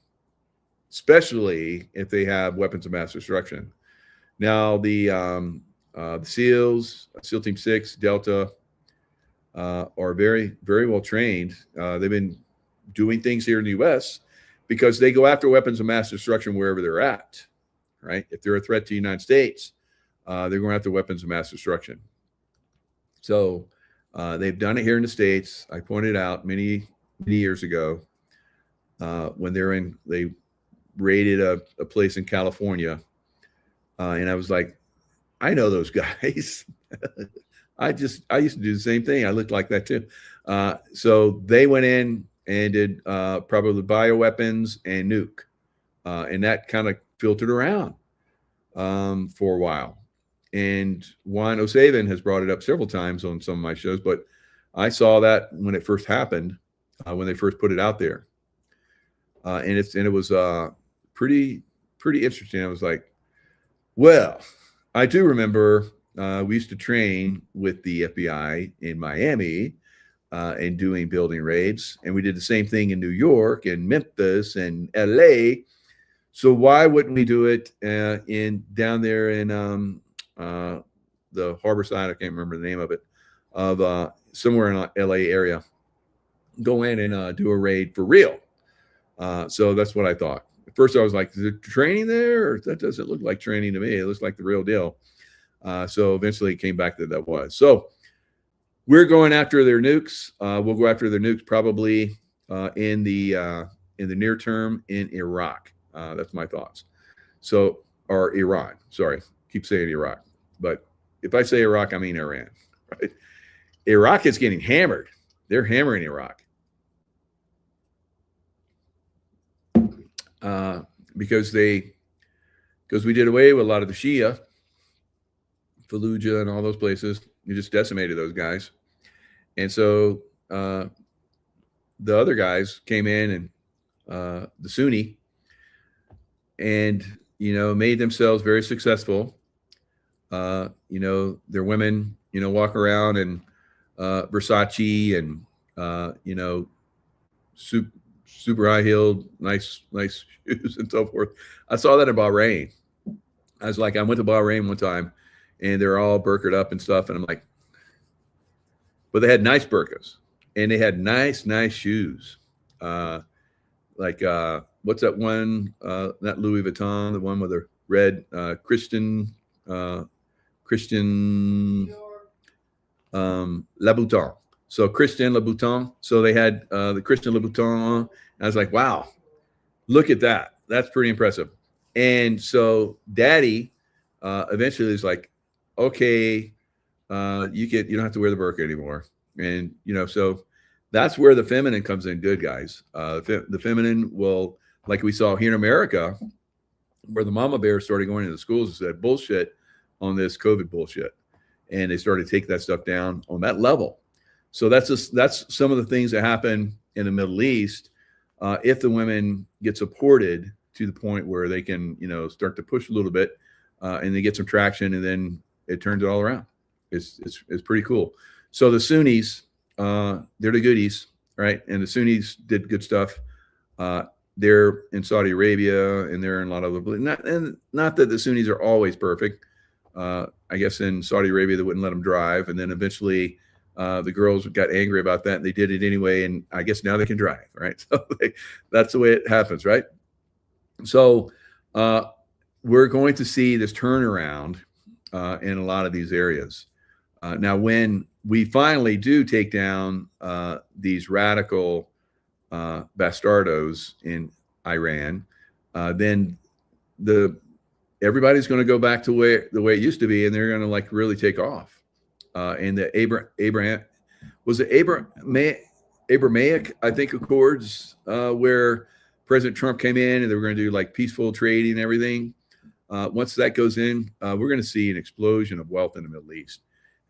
especially if they have weapons of mass destruction. Now the SEALs, SEAL Team 6, Delta, are very, very well trained. They've been doing things here in the U.S. because they go after weapons of mass destruction wherever they're at, right? If they're a threat to the United States, they're going after weapons of mass destruction. So they've done it here in the States. I pointed out many years ago when they raided a place in California. And I was like, I know those guys. I used to do the same thing. I looked like that too. So they went in and did probably bioweapons and nuke. And that kind of filtered around for a while. And Juan O'Savin has brought it up several times on some of my shows, but I saw that when it first happened, when they first put it out there. And it was pretty interesting. I was like, well, I do remember we used to train with the FBI in Miami and doing building raids. And we did the same thing in New York and Memphis and LA. So why wouldn't we do it down there in the harbor side? I can't remember the name of it, of somewhere in the LA area. Go in and do a raid for real. So that's what I thought. At first I was like, is there training there? Or that doesn't look like training to me. It looks like the real deal. So eventually it came back that was. So we're going after their nukes. We'll go after their nukes probably in the near term in Iraq. That's my thoughts. So, or Iran. Sorry, keep saying Iraq. But if I say Iraq, I mean Iran. Right? Iraq is getting hammered. They're hammering Iraq. Because we did away with a lot of the Shia, Fallujah and all those places. You just decimated those guys. And so the other guys came in and the Sunni and, made themselves very successful. Their women, walk around in Versace and, super high-heeled, nice shoes and so forth. I saw that in Bahrain. I went to Bahrain one time, and they're all burqa'd up and stuff, and I'm like, but they had nice burqas, and they had nice shoes. What's that one? Not Louis Vuitton, the one with the red Christian. Louboutin. So Christian Louboutin. So they had the Christian Louboutin. And I was like, wow, look at that. That's pretty impressive. And so Daddy eventually is like, okay, you don't have to wear the burqa anymore. And so that's where the feminine comes in good, guys. The feminine will, like we saw here in America, where the mama bears started going into the schools and said bullshit on this COVID bullshit. And they started to take that stuff down on that level. So that's some of the things that happen in the Middle East if the women get supported to the point where they can, start to push a little bit and they get some traction, and then it turns it all around. It's pretty cool. So the Sunnis, they're the goodies, right? And the Sunnis did good stuff. They're in Saudi Arabia, and they're in a lot of not that the Sunnis are always perfect. I guess in Saudi Arabia, they wouldn't let them drive. And then eventually the girls got angry about that, and they did it anyway. And I guess now they can drive, right? So that's the way it happens, right? So we're going to see this turnaround in a lot of these areas. Now, when we finally do take down these radical bastardos in Iran, then everybody's going to go back to the way it used to be, and they're going to really take off. And the Abrahamic, I think, Accords, where President Trump came in and they were going to do peaceful trading and everything. Once that goes in, we're going to see an explosion of wealth in the Middle East.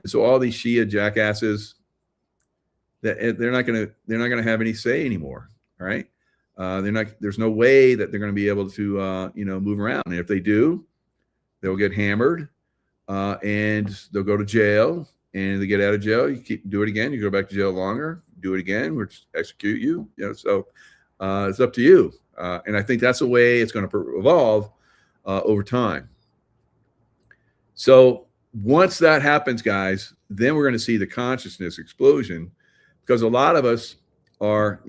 And so all these Shia jackasses, they're not going to have any say anymore. All right. There's no way that they're going to be able to, move around. And if they do, they'll get hammered and they'll go to jail, and they get out of jail. You do it again. You go back to jail longer, do it again, we'll execute you. So it's up to you. And I think that's the way it's going to evolve over time. So once that happens, guys, then we're going to see the consciousness explosion, because a lot of us are,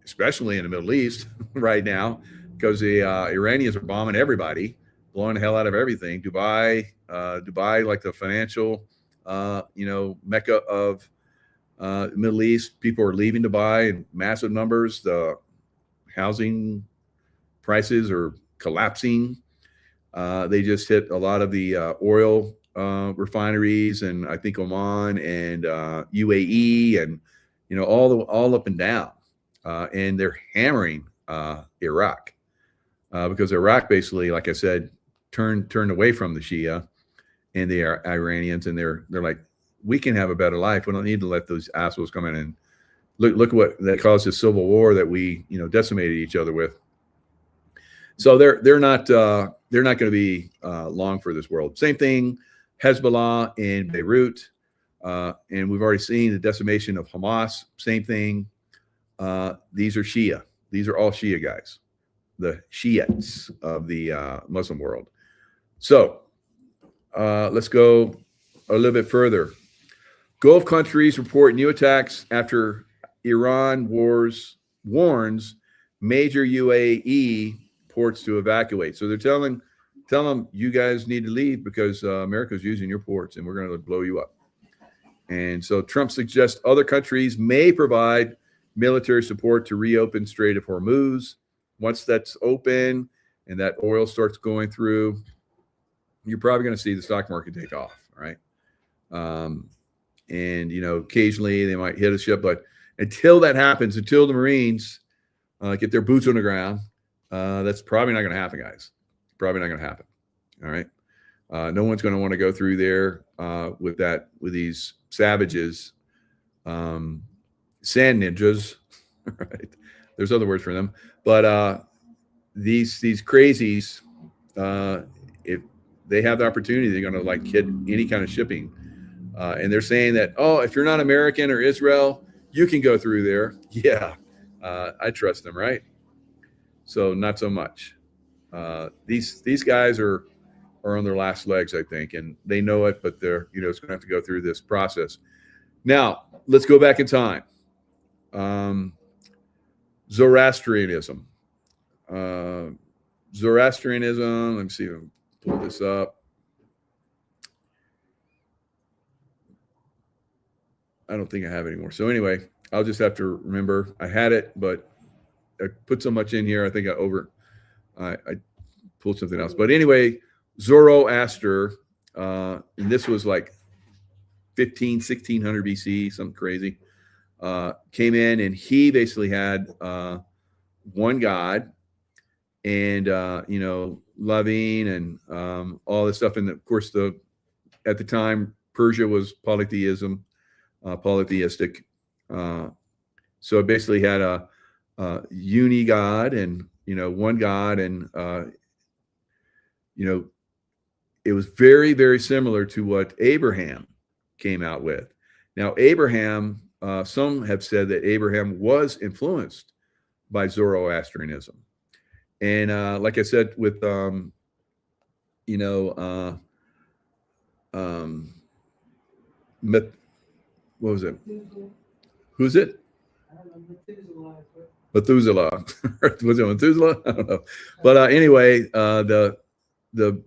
especially in the Middle East right now, because the Iranians are bombing everybody, blowing the hell out of everything. Dubai, like the financial, mecca of the Middle East. People are leaving Dubai in massive numbers. The housing prices are collapsing. They just hit a lot of the oil refineries, and I think Oman and UAE, and all up and down. And they're hammering Iraq because Iraq basically, like I said, turned away from the Shia and the Iranians, and they're like, we can have a better life. We don't need to let those assholes come in and look what that caused this civil war that we decimated each other with. So they're not going to be long for this world. Same thing, Hezbollah in Beirut, and we've already seen the decimation of Hamas. Same thing. These are Shia. These are all Shia guys, the Shiites of the Muslim world. So let's go a little bit further. Gulf countries report new attacks after Iran warns major UAE ports to evacuate. So they're telling them, you guys need to leave because America's using your ports and we're going to blow you up. And so Trump suggests other countries may provide military support to reopen Strait of Hormuz. Once that's open and that oil starts going through, you're probably going to see the stock market take off, right? And occasionally they might hit a ship, but until that happens, until the Marines get their boots on the ground, that's probably not going to happen, guys. Probably not going to happen. All right. No one's going to want to go through there with these savages, sand ninjas. Right. There's other words for them, but these crazies, if they have the opportunity, they're going to hit any kind of shipping. And they're saying that, if you're not American or Israel, you can go through there. Yeah, I trust them, right? So not so much. These guys are on their last legs, I think, and they know it, but they're it's going to have to go through this process. Now let's go back in time. Zoroastrianism. Zoroastrianism. Let me see if I can pull this up. I don't think I have anymore. So anyway, I'll just have to remember I had it, but I put so much in here. I think I pulled something else. But anyway, Zoroaster, and this was like 1600 BC, something crazy, came in, and he basically had one God, and loving, and all this stuff. And of course, at the time, Persia was polytheism, polytheistic. So it basically had a uni God, and one God, and it was very, very similar to what Abraham came out with. Now, Abraham, some have said that Abraham was influenced by Zoroastrianism. And like I said, with what was it? Who's it? Methuselah. Was it Methuselah? I don't know. But anyway, the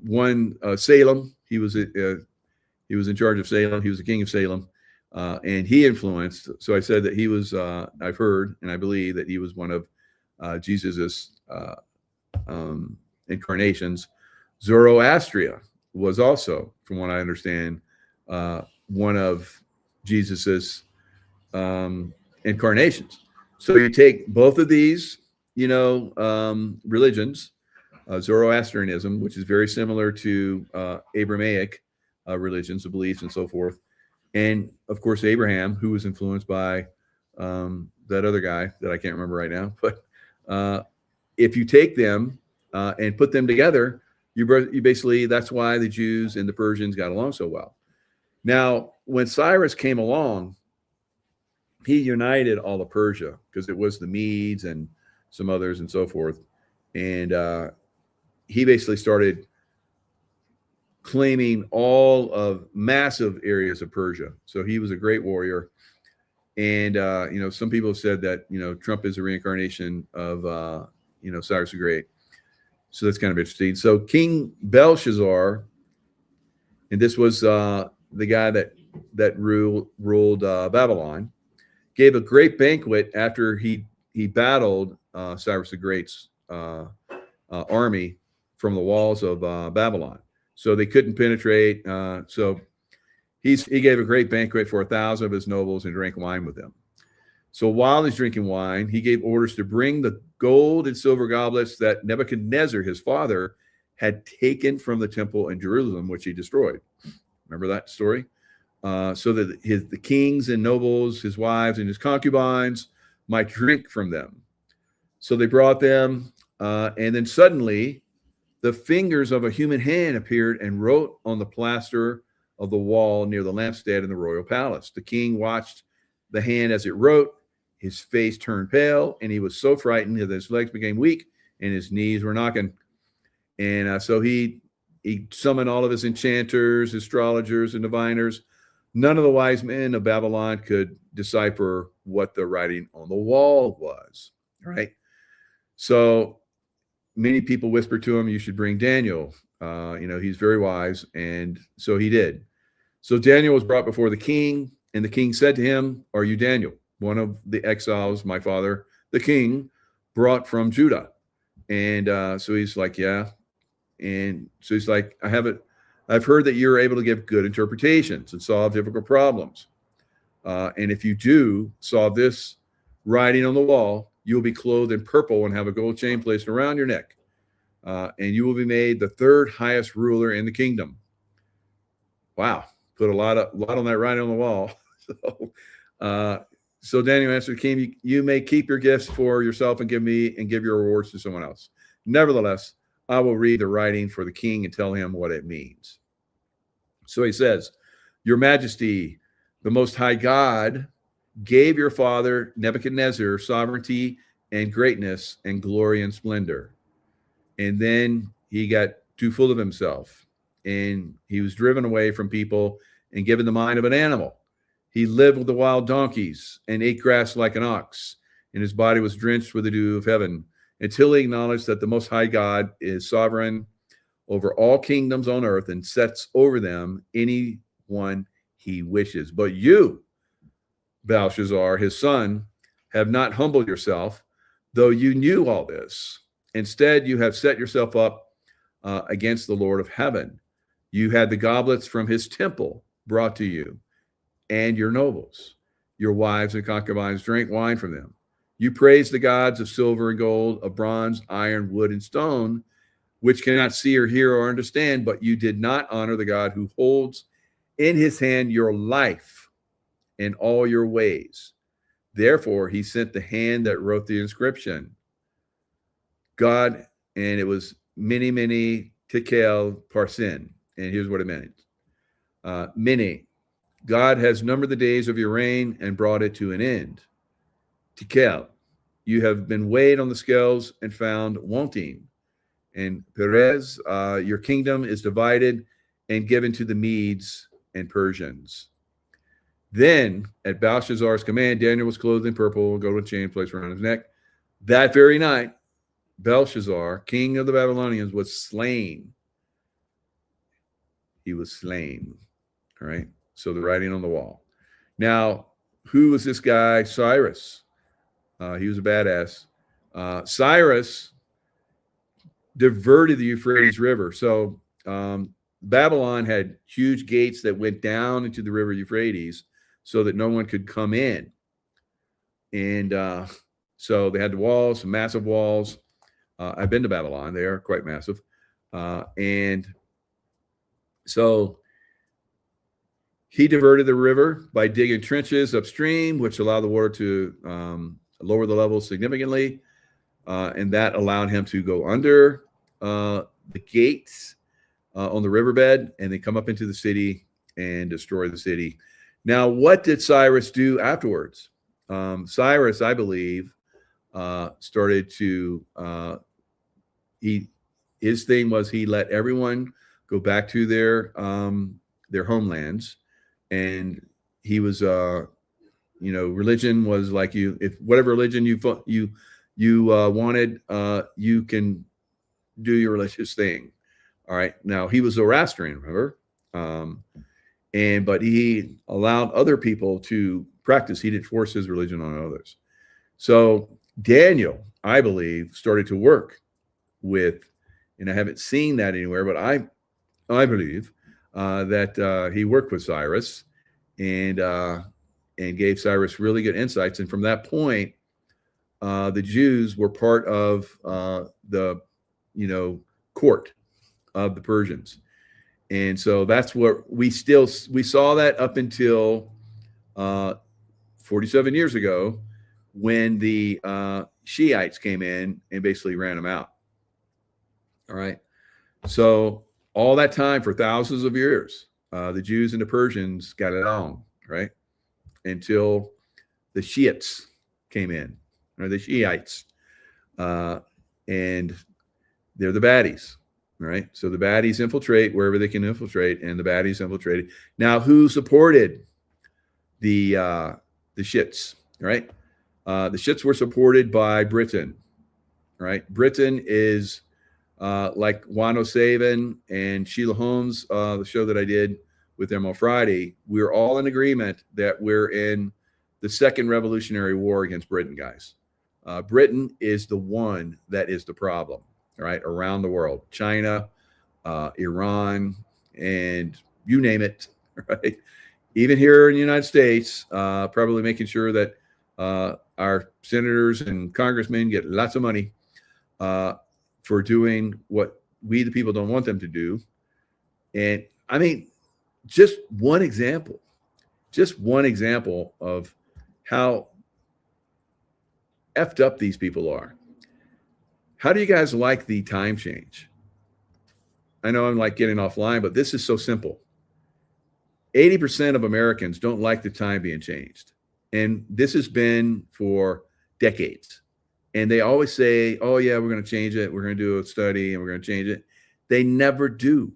one Salem, he was in charge of Salem. He was the king of Salem, and he influenced. So I said that he was. I've heard and I believe that he was one of Jesus's incarnations. Zoroastria was also, from what I understand, one of Jesus's incarnations. So you take both of these, religions, Zoroastrianism, which is very similar to Abrahamic religions, the beliefs, and so forth, and of course Abraham, who was influenced by that other guy that I can't remember right now. But if you take them and put them together, you basically, that's why the Jews and the Persians got along so well. Now, when Cyrus came along, he united all of Persia, because it was the Medes and some others and so forth. And he basically started claiming all of massive areas of Persia. So he was a great warrior. And, some people have said that, Trump is a reincarnation of, Cyrus the Great. So that's kind of interesting. So King Belshazzar, and this was the guy that ruled Babylon, gave a great banquet after he battled Cyrus the Great's army from the walls of Babylon. So they couldn't penetrate. So he gave a great banquet for 1,000 of his nobles and drank wine with them. So while he's drinking wine, he gave orders to bring the gold and silver goblets that Nebuchadnezzar, his father, had taken from the temple in Jerusalem, which he destroyed. Remember that story? So that the kings and nobles, his wives and his concubines, might drink from them. So they brought them, and then suddenly the fingers of a human hand appeared and wrote on the plaster of the wall near the lampstand in the royal palace. The king watched the hand as it wrote. His face turned pale, and he was so frightened that his legs became weak and his knees were knocking. And so he summoned all of his enchanters, astrologers, and diviners. None of the wise men of Babylon could decipher what the writing on the wall was, right? So many people whispered to him, you should bring Daniel. He's very wise. And so he did. So Daniel was brought before the king, and the king said to him, are you Daniel, one of the exiles my father, the king, brought from Judah? And so he's like, yeah. And so he's like, I've heard that you're able to give good interpretations and solve difficult problems. And if you do solve this writing on the wall, you will be clothed in purple and have a gold chain placed around your neck. And you will be made the third highest ruler in the kingdom. Wow. Put a lot on that writing on the wall. So Daniel answered the king, you may keep your gifts for yourself and give your rewards to someone else. Nevertheless, I will read the writing for the king and tell him what it means. So he says, your majesty, the most high God gave your father Nebuchadnezzar sovereignty and greatness and glory and splendor. And then he got too full of himself, and he was driven away from people and given the mind of an animal. He lived with the wild donkeys and ate grass like an ox, and his body was drenched with the dew of heaven, until he acknowledged that the Most High God is sovereign over all kingdoms on earth and sets over them any one he wishes. But you, Belshazzar, his son, have not humbled yourself, though you knew all this. Instead, you have set yourself up against the Lord of heaven. You had the goblets from his temple brought to you, and your nobles, your wives and concubines drank wine from them. You praised the gods of silver and gold, of bronze, iron, wood, and stone, which cannot see or hear or understand, but you did not honor the God who holds in his hand your life and all your ways. Therefore, he sent the hand that wrote the inscription. God, and it was many, many tekel parsin. And here's what it meant. Many. God has numbered the days of your reign and brought it to an end. Tekel. You have been weighed on the scales and found wanting. And Perez, your kingdom is divided and given to the Medes and Persians. Then, at Belshazzar's command, Daniel was clothed in purple, golden chain placed around his neck. That very night, Belshazzar, king of the Babylonians, was slain. He was slain. All right. So the writing on the wall. Now, who was this guy? Cyrus. He was a badass. Cyrus diverted the Euphrates River. So Babylon had huge gates that went down into the river Euphrates so that no one could come in. And so they had the walls, massive walls. I've been to Babylon. They are quite massive. And so he diverted the river by digging trenches upstream, which allowed the water to lower the level significantly. And that allowed him to go under the gates on the riverbed and then come up into the city and destroy the city. Now, what did Cyrus do afterwards? Cyrus, I believe, started to, his thing was he let everyone go back to their homelands. And he was, religion was like if whatever religion you wanted, you can do your religious thing. All right. Now he was Zoroastrian, remember? But he allowed other people to practice. He didn't force his religion on others. So Daniel, I believe, started to work with, and I haven't seen that anywhere, but I believe that he worked with Cyrus and gave Cyrus really good insights. And from that point, the Jews were part of the court of the Persians. And so that's what we saw that up until 47 years ago when the Shiites came in and basically ran them out. All right. So all that time for thousands of years, the Jews and the Persians got it on, right? Until the Shiites came in, or the Shiites. And they're the baddies, right? So the baddies infiltrate wherever they can infiltrate, and the baddies infiltrated. Now, who supported the Shits, right? The Shits were supported by Britain, right? Britain is like Juan O'Savin and Sheila Holmes, the show that I did with them on Friday. We're all in agreement that we're in the second Revolutionary War against Britain, guys. Britain is the one that is the problem, right? Around the world, China, Iran, and you name it, right? Even here in the United States, probably making sure that our senators and congressmen get lots of money for doing what we, the people, don't want them to do. And I mean, just one example of how effed up these people are. How do you guys like the time change? I know I'm like getting offline, but this is so simple. 80% of Americans don't like the time being changed. And this has been for decades. And they always say, oh, yeah, we're going to change it. We're going to do a study and we're going to change it. They never do.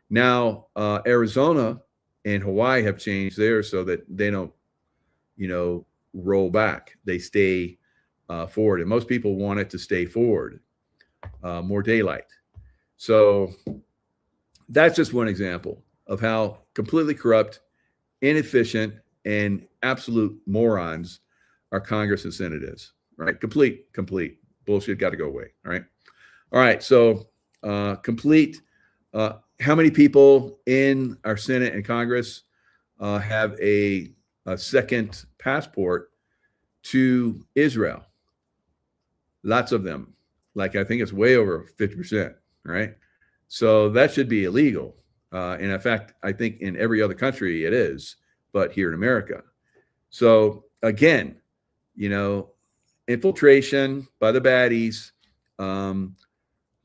Now, Arizona and Hawaii have changed theirs so that they don't, roll back. They stay forward. And most people want it to stay forward, more daylight. So that's just one example of how completely corrupt, inefficient, and absolute morons our Congress and Senate is, right? Complete bullshit, got to go away. All right. So complete. How many people in our Senate and Congress have a second passport to Israel? Lots of them. Like, I think it's way over 50%, right? So that should be illegal. And in fact, I think in every other country it is, but here in America. So again, infiltration by the baddies, the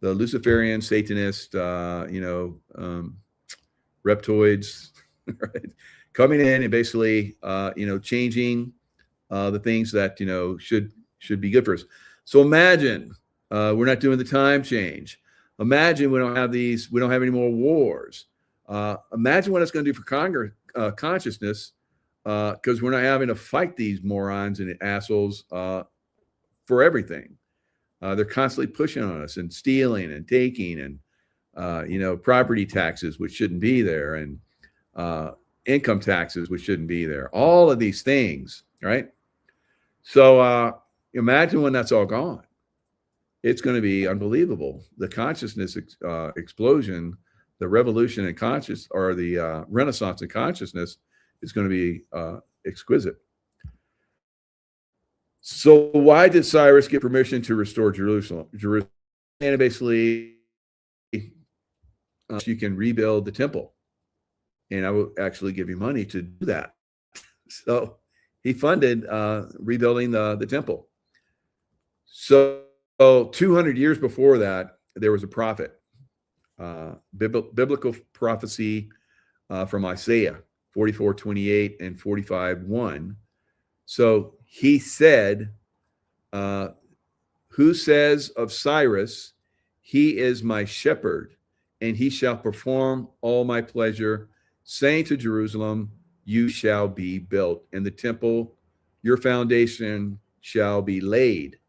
Luciferian, Satanist, reptoids, right? Coming in and basically, changing the things that, should be good for us. So imagine we're not doing the time change. Imagine we don't have any more wars. Imagine what it's going to do for consciousness, because we're not having to fight these morons and assholes for everything. They're constantly pushing on us and stealing and taking and, property taxes, which shouldn't be there, and income taxes, which shouldn't be there. All of these things, right? So imagine when that's all gone. It's going to be unbelievable. The consciousness explosion, the revolution in conscious, or the renaissance in consciousness, is going to be exquisite. So why did Cyrus get permission to restore Jerusalem? And basically, you can rebuild the temple, and I will actually give you money to do that. So he funded rebuilding the temple. So 200 years before that, there was a prophet, biblical prophecy from Isaiah 44:28 and 45:1. So he said, who says of Cyrus, he is my shepherd, and he shall perform all my pleasure, saying to Jerusalem, you shall be built, and the temple, your foundation shall be laid.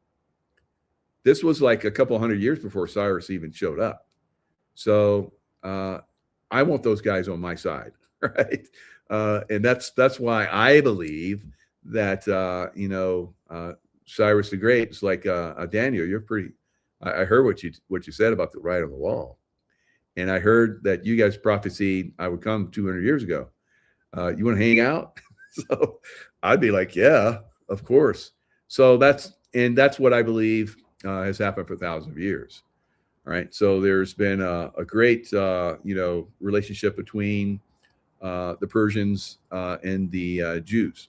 This was like a couple hundred years before Cyrus even showed up. So I want those guys on my side, right? And that's why I believe that Cyrus the Great is like Daniel. You're pretty. I heard what you said about the writing on the wall, and I heard that you guys prophesied I would come 200 years ago. You want to hang out? So I'd be like, yeah, of course. So that's what I believe has happened for thousands of years. All right. So there's been a great, relationship between the Persians and the Jews.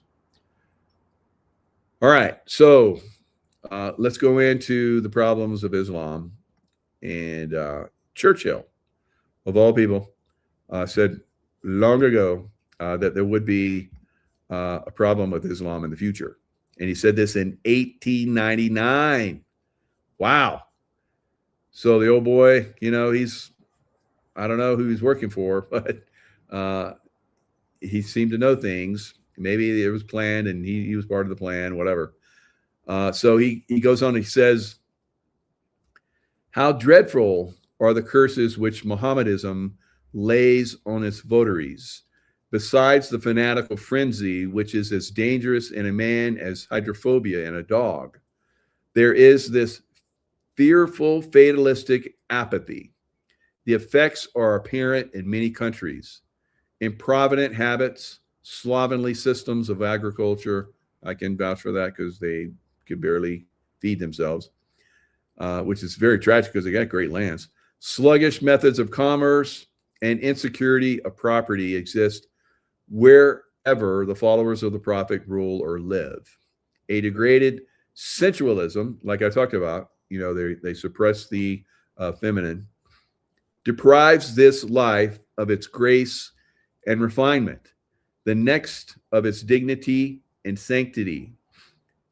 All right. So let's go into the problems of Islam. And Churchill, of all people, said long ago that there would be a problem with Islam in the future. And he said this in 1899. Wow. So the old boy, I don't know who he's working for, but he seemed to know things. Maybe it was planned and he was part of the plan, whatever. So he goes on, he says, how dreadful are the curses which Mohammedanism lays on its votaries, besides the fanatical frenzy, which is as dangerous in a man as hydrophobia in a dog. There is this fearful fatalistic apathy. The effects are apparent in many countries. Improvident habits, slovenly systems of agriculture. I can vouch for that because they could barely feed themselves, which is very tragic because they got great lands. Sluggish methods of commerce and insecurity of property exist wherever the followers of the prophet rule or live. A degraded sensualism, like I talked about, they suppress the feminine, deprives this life of its grace and refinement, the next of its dignity and sanctity.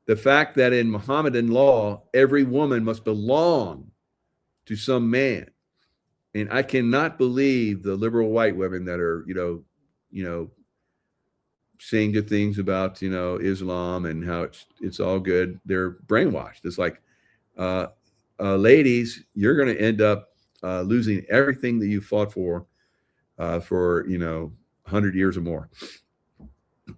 The fact that in Mohammedan law, every woman must belong to some man. And I cannot believe the liberal white women that are, saying good things about, Islam and how it's all good. They're brainwashed. It's like, ladies, you're going to end up losing everything that you fought for 100 years or more.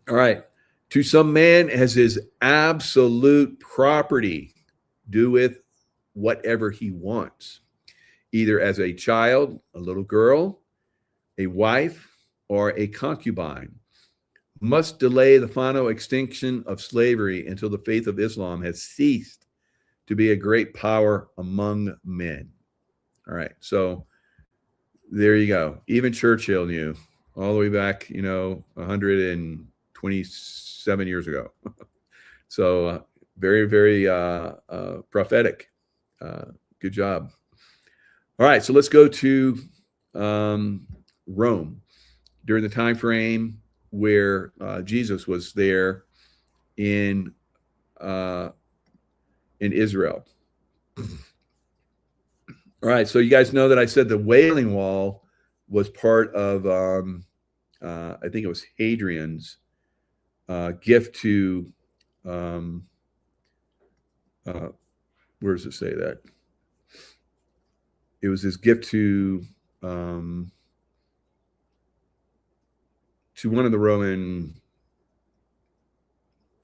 All right. To some man as his absolute property, doeth whatever he wants, either as a child, a little girl, a wife, or a concubine, must delay the final extinction of slavery until the faith of Islam has ceased to be a great power among men. All right. So there you go. Even Churchill knew all the way back, 127 years ago. So very, very prophetic. Good job. All right. So let's go to Rome during the time frame where Jesus was there in Israel. All right, so you guys know that I said the Wailing Wall was part of, I think it was Hadrian's gift to, where does it say that? It was his gift to one of the Roman,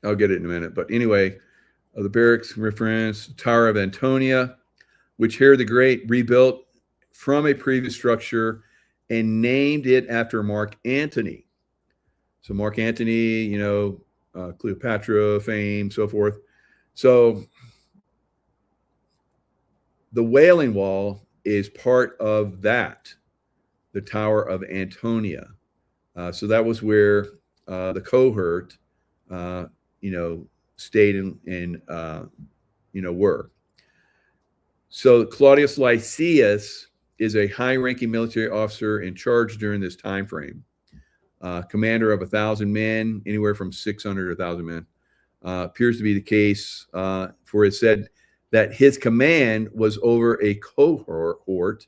I'll get it in a minute, but anyway, the barracks reference, Tower of Antonia, which Herod the Great rebuilt from a previous structure and named it after Mark Antony. So Mark Antony, Cleopatra fame, so forth. So the Wailing Wall is part of that, the Tower of Antonia. So that was where the cohort, stayed and were. So Claudius Lysias is a high-ranking military officer in charge during this time frame. Commander of 1,000 men, anywhere from 600 to 1,000 men. Appears to be the case, for it said that his command was over a cohort,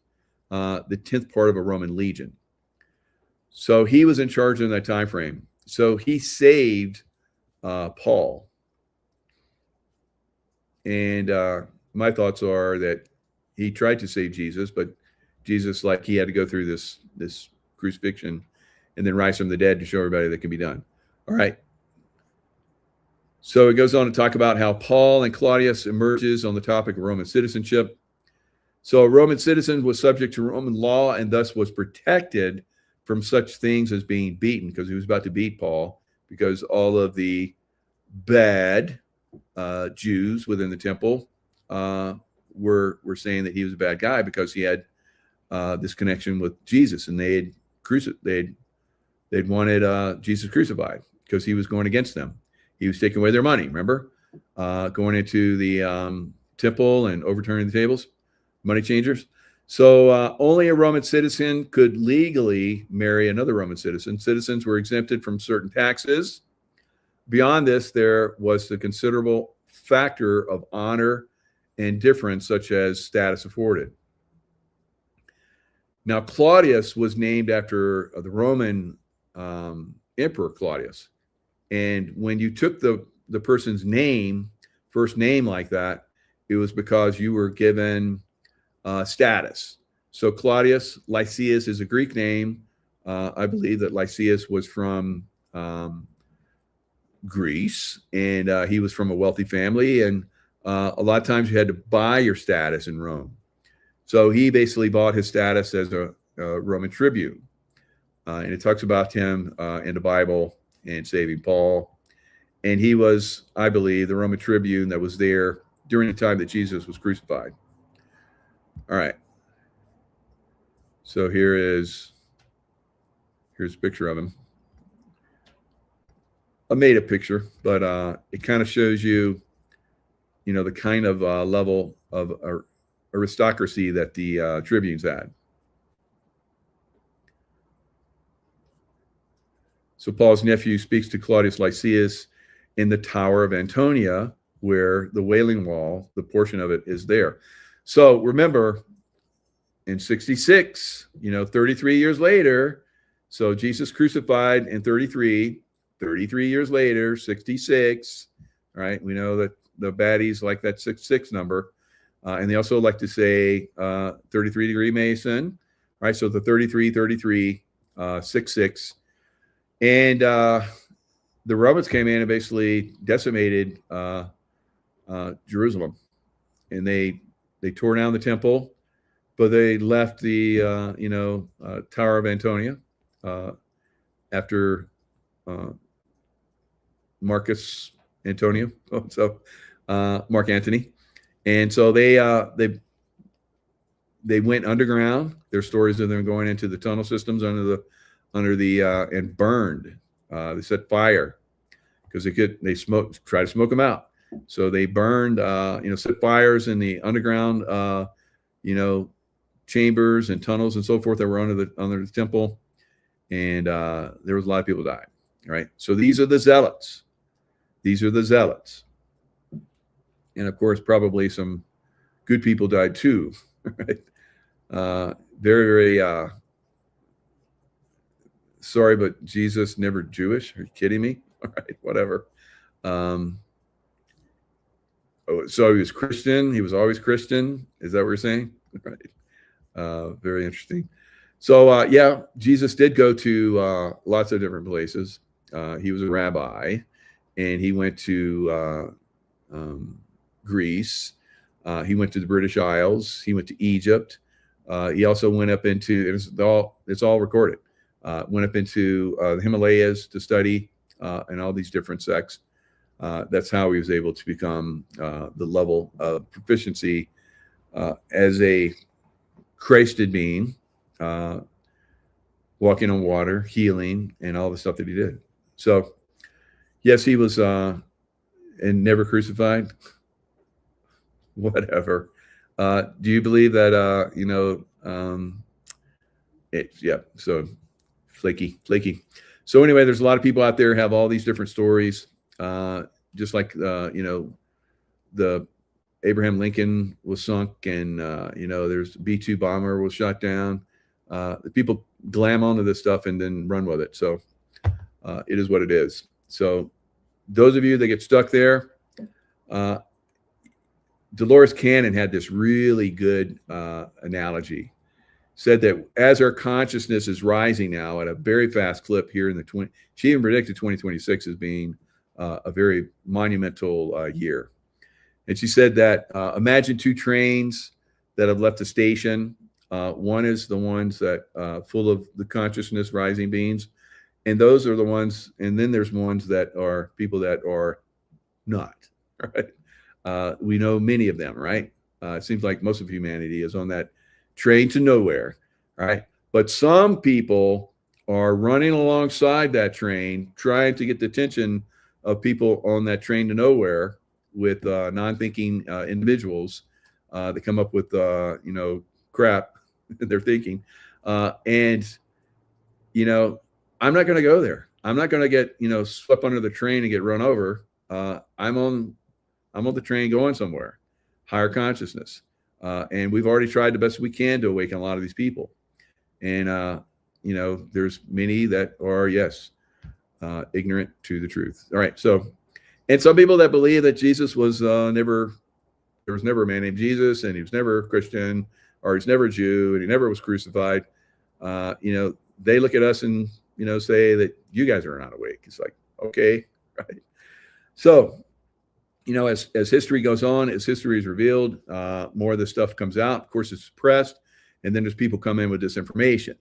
the 10th part of a Roman legion. So he was in charge in that time frame. So he saved Paul. And my thoughts are that he tried to save Jesus, but Jesus, he had to go through this crucifixion and then rise from the dead to show everybody that can be done. All right. So it goes on to talk about how Paul and Claudius emerges on the topic of Roman citizenship. So a Roman citizen was subject to Roman law and thus was protected from such things as being beaten, because he was about to beat Paul, because all of the bad Jews within the temple were saying that he was a bad guy because he had this connection with Jesus, and they'd wanted Jesus crucified because he was going against them. He was taking away their money. Remember, going into the temple and overturning the tables, money changers. So only a Roman citizen could legally marry another Roman citizen. Citizens were exempted from certain taxes. Beyond this, there was the considerable factor of honor and difference, such as status afforded. Now, Claudius was named after the Roman Emperor Claudius. And when you took the person's name, first name like that, it was because you were given status. So Claudius Lysias is a Greek name. I believe that Lysias was from Greece, and he was from a wealthy family. And a lot of times you had to buy your status in Rome. So he basically bought his status as a Roman tribune. And it talks about him in the Bible and saving Paul. And he was, I believe, the Roman tribune that was there during the time that Jesus was crucified. All right. So here's a picture of him. I made a picture, but it kind of shows you, the kind of level of aristocracy that the tribunes had. So Paul's nephew speaks to Claudius Lysias in the Tower of Antonia, where the Wailing Wall, the portion of it, is there. So remember, in 66, 33 years later, so Jesus crucified in 33 years later, 66, right? We know that the baddies like that 66 number. And they also like to say 33-degree Mason, right? So the 33, 66. And the Romans came in and basically decimated Jerusalem, and they tore down the temple, but they left the Tower of Antonia after Marcus Antonio, so Mark Antony, and so they went underground. There's stories of them going into the tunnel systems under the and burned. They set fire because they try to smoke them out. So they burned, set fires in the underground, chambers and tunnels and so forth that were under the temple, and there was a lot of people died. Right. So these are the zealots. These are the zealots, and of course, probably some good people died too. Right. Very, very sorry, but Jesus never Jewish. Are you kidding me? All right, whatever. So he was Christian. He was always Christian. Is that what you're saying? Right. Very interesting. So yeah, Jesus did go to lots of different places. He was a rabbi, and he went to Greece. He went to the British Isles. He went to Egypt. He also went up into, it's all recorded, went up into the Himalayas to study and all these different sects. That's how he was able to become the level of proficiency as a Christed being, walking on water, healing, and all the stuff that he did. So, yes, he was and never crucified. Whatever. Do you believe that, yeah, so flaky. So anyway, there's a lot of people out there have all these different stories, just like, the Abraham Lincoln was sunk, and, there's B-2 bomber was shot down. The people glam onto this stuff and then run with it. So it is what it is. So those of you that get stuck there, Dolores Cannon had this really good analogy. Said that as our consciousness is rising now at a very fast clip here in she even predicted 2026 as being a very monumental year. And she said that imagine two trains that have left the station. One is the ones that full of the consciousness rising beings, and those are the ones. And then there's ones that are people that are not. Right? We know many of them, right? It seems like most of humanity is on that train to nowhere, right? But some people are running alongside that train, trying to get the attention of people on that train to nowhere with non-thinking individuals that come up with, crap they're thinking. And, I'm not going to go there. I'm not going to get, swept under the train and get run over. I'm on the train going somewhere, higher consciousness. And we've already tried the best we can to awaken a lot of these people. And, there's many that are, yes, ignorant to the truth. All right. So, and some people that believe that Jesus was there was never a man named Jesus, and he was never a Christian, or he's never a Jew, and he never was crucified. They look at us and, say that you guys are not awake. It's like, okay. Right. So, as history goes on, as history is revealed, more of this stuff comes out. Of course, it's suppressed, and then there's people come in with disinformation.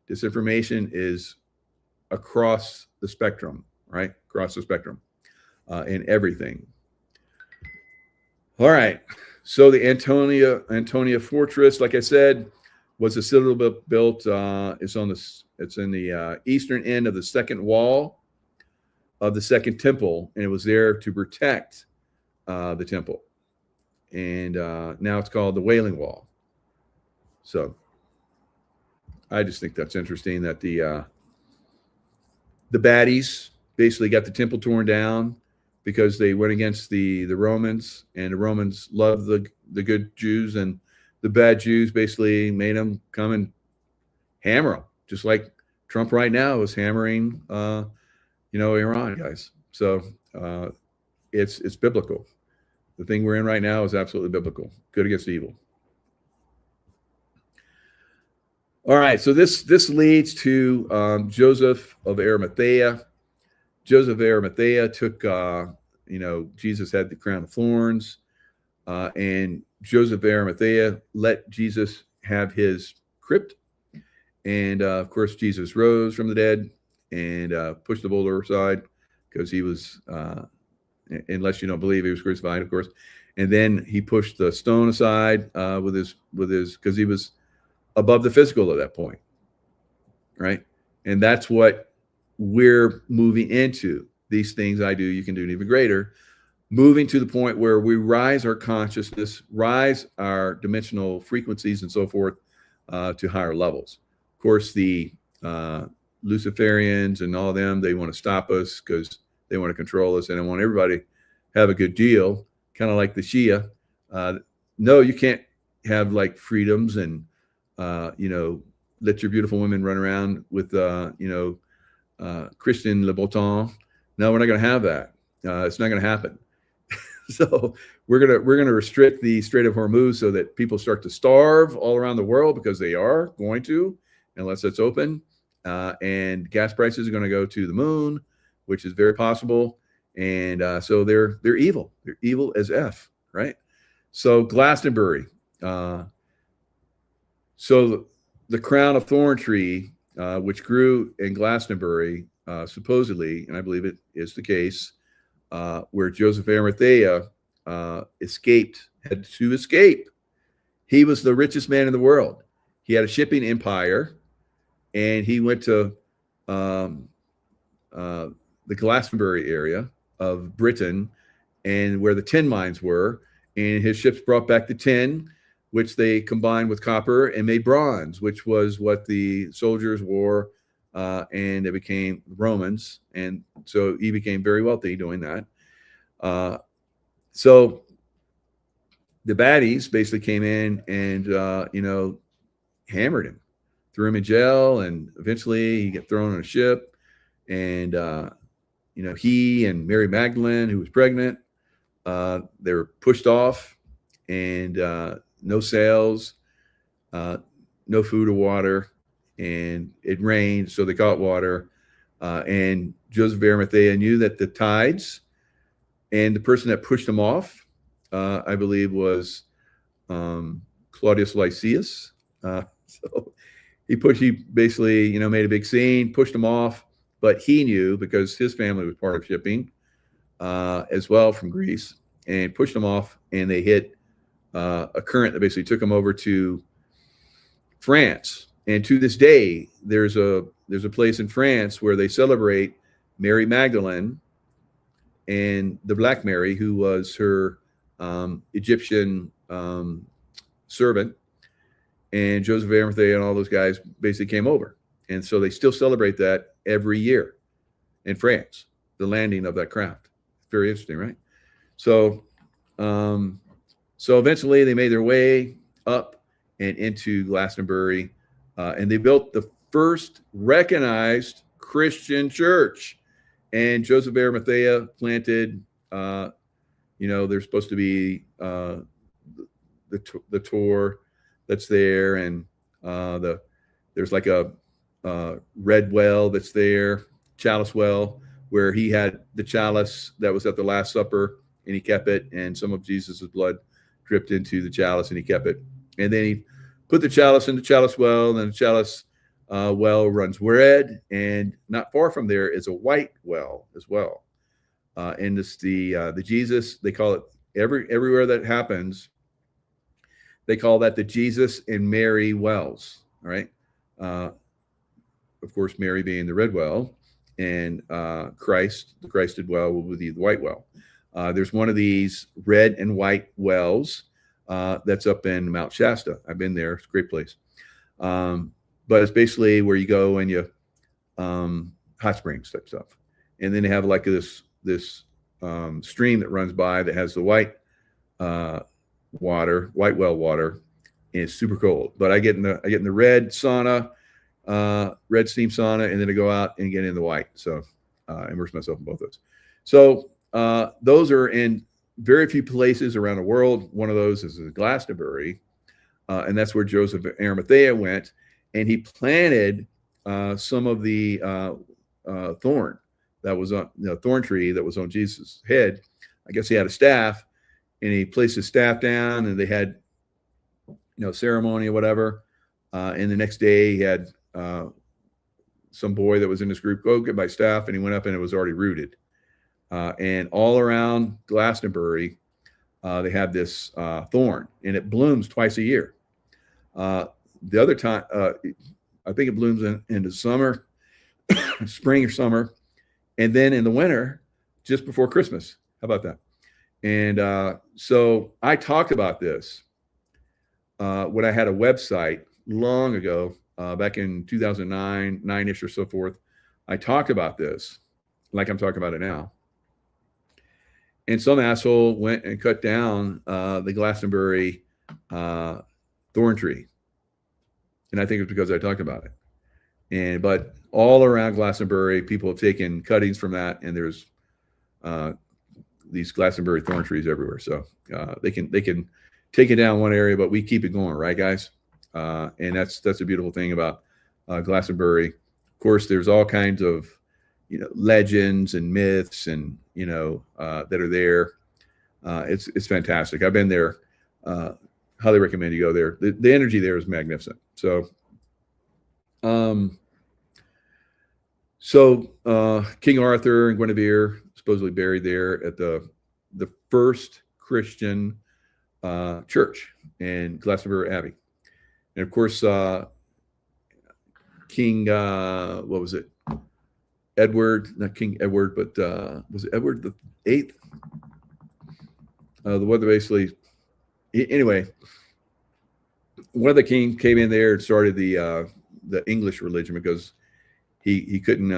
Disinformation is across the spectrum, right? Across the spectrum, in everything. All right. So the Antonia Fortress, like I said, was a citadel built. It's in the eastern end of the second wall of the second temple, and it was there to protect the temple. And now it's called the Wailing Wall. So I just think that's interesting that the baddies basically got the temple torn down because they went against the Romans, and the Romans loved the good Jews, and the bad Jews basically made them come and hammer them, just like Trump right now is hammering Iran, guys. So it's biblical. The thing we're in right now is absolutely biblical. Good against evil. All right, so this leads to Joseph of Arimathea. Joseph of Arimathea took, Jesus had the crown of thorns, and Joseph of Arimathea let Jesus have his crypt. And of course, Jesus rose from the dead and pushed the boulder aside because he was, unless you don't believe, he was crucified, of course. And then he pushed the stone aside with his, because he was above the physical at that point, right? And that's what we're moving into. These things I do, you can do even greater. Moving to the point where we rise our consciousness, rise our dimensional frequencies and so forth to higher levels. Of course, the Luciferians and all of them, they want to stop us because they want to control us and they want everybody to have a good deal, kind of like the Shia. No, you can't have like freedoms and, let your beautiful women run around with, Christian Louboutin. No, we're not going to have that. It's not going to happen. So we're gonna restrict the Strait of Hormuz so that people start to starve all around the world, because they are going to, unless it's open. And gas prices are going to go to the moon, which is very possible. And so they're evil. They're evil as F, right? So Glastonbury. So the crown of thorn tree, which grew in Glastonbury, supposedly, and I believe it is the case, where Joseph Arimathea had to escape. He was the richest man in the world. He had a shipping empire, and he went to the Glastonbury area of Britain, and where the tin mines were, and his ships brought back the tin, which they combined with copper and made bronze, which was what the soldiers wore, and they became Romans. And so he became very wealthy doing that. So the baddies basically came in and, hammered him, threw him in jail, and eventually he got thrown on a ship. And, he and Mary Magdalene, who was pregnant, they were pushed off, and no sails, no food or water, and it rained, so they caught water. And Joseph of Arimathea knew that the tides, and the person that pushed him off, I believe, was Claudius Lysias. So he basically, made a big scene, pushed him off, but he knew, because his family was part of shipping as well from Greece, and pushed him off, and they hit a current that basically took him over to France. And to this day, there's a place in France where they celebrate Mary Magdalene and the Black Mary, who was her Egyptian servant, and Joseph of Arimathea and all those guys basically came over. And so they still celebrate that every year in France, the landing of that craft. Very interesting, right? So eventually they made their way up and into Glastonbury, and they built the first recognized Christian church. And Joseph of Arimathea planted, there's supposed to be the Tor that's there, and there's like a red well that's there, chalice well, where he had the chalice that was at the Last Supper, and he kept it, and some of Jesus's blood dripped into the chalice, and he kept it. And then he put the chalice in the chalice well, and then the chalice well runs red, and not far from there is a white well as well. And it's the Jesus, they call it, everywhere that happens, they call that the Jesus and Mary wells. All right. Of course, Mary being the red well, and Christ, the Christed well, will be the white well. There's one of these red and white wells that's up in Mount Shasta. I've been there. It's a great place. But it's basically where you go and you hot springs type stuff. And then they have like this stream that runs by that has the white white well water, and it's super cold. But I get in the red sauna, red steam sauna, and then I go out and get in the white. So immerse myself in both those. So those are in very few places around the world. One of those is Glastonbury, and that's where Joseph of Arimathea went, and he planted some of the thorn that was on thorn tree that was on Jesus' head. I guess he had a staff, and he placed his staff down, and they had ceremony or whatever. And the next day, he had some boy that was in this group go get my staff, and he went up, and it was already rooted. And all around Glastonbury, they have this thorn, and it blooms twice a year. The other time, I think it blooms in the summer, spring or summer, and then in the winter, just before Christmas. How about that? And so I talked about this when I had a website long ago, back in 2009, 9-ish or so forth. I talked about this like I'm talking about it now. And some asshole went and cut down the Glastonbury thorn tree. And I think it's because I talked about it. But all around Glastonbury, people have taken cuttings from that, and there's these Glastonbury thorn trees everywhere. So they can take it down one area, but we keep it going, right, guys? And that's a beautiful thing about Glastonbury. Of course, there's all kinds of legends and myths and that are there. It's fantastic. I've been there. Highly recommend you go there. The energy there is magnificent. So King Arthur and Guinevere supposedly buried there at the first Christian church in Glastonbury Abbey. And of course, King, what was it? Edward, not King Edward, but was it Edward the VIII? The one that basically, anyway, one of the king came in there and started the English religion because he couldn't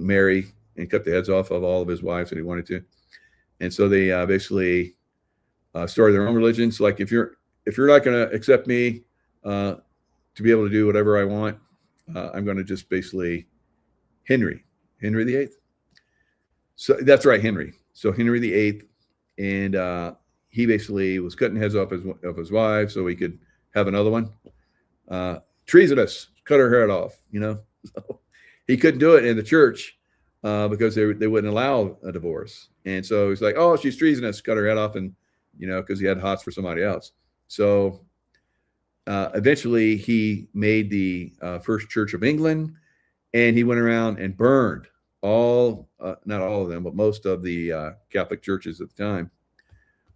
marry and cut the heads off of all of his wives that he wanted to, and so they basically started their own religions. Like if you're not going to accept me to be able to do whatever I want, I'm going to just basically Henry VIII. So that's right, Henry. So Henry VIII, and he basically was cutting heads off of his wives so he could have another one. Treasonous, cut her head off. So he couldn't do it in the church because they wouldn't allow a divorce. And so he's like, oh, she's treasonous, cut her head off, and because he had hots for somebody else. So eventually he made the first Church of England, and he went around and burned not all of them, but most of the Catholic churches at the time.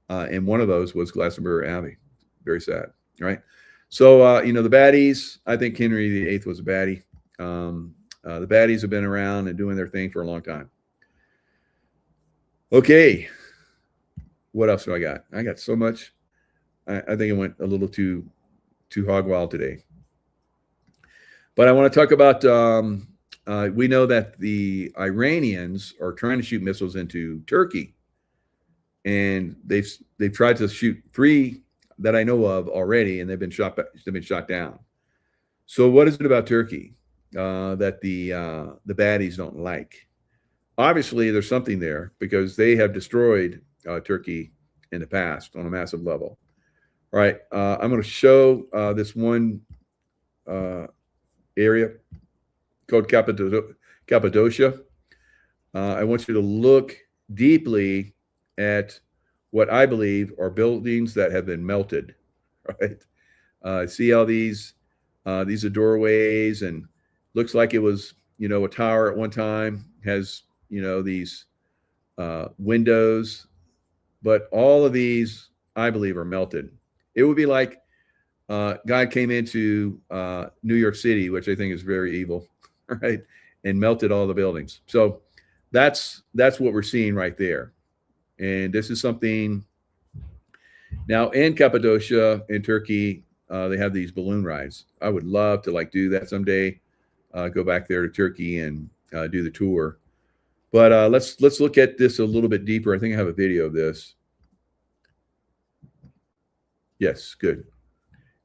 And one of those was Glastonbury Abbey. Very sad, right? So, the baddies, I think Henry VIII was a baddie. The baddies have been around and doing their thing for a long time. Okay. What else do I got? I got so much. I think I went a little too hog wild today. But I want to talk about, we know that the Iranians are trying to shoot missiles into Turkey. And they've tried to shoot 3 that I know of already, and they've been shot down. So what is it about Turkey that the baddies don't like? Obviously, there's something there because they have destroyed Turkey in the past on a massive level. All right, I'm going to show this one area called Cappadocia. I want you to look deeply at what I believe are buildings that have been melted, right? See how these are doorways, and looks like it was, a tower at one time, has, these windows, but all of these, I believe, are melted. It would be like God came into New York City, which I think is very evil, right? And melted all the buildings. So that's what we're seeing right there. And this is something now in Cappadocia in Turkey, they have these balloon rides. I would love to do that someday, go back there to Turkey and do the tour. But let's look at this a little bit deeper. I think I have a video of this. Yes, good.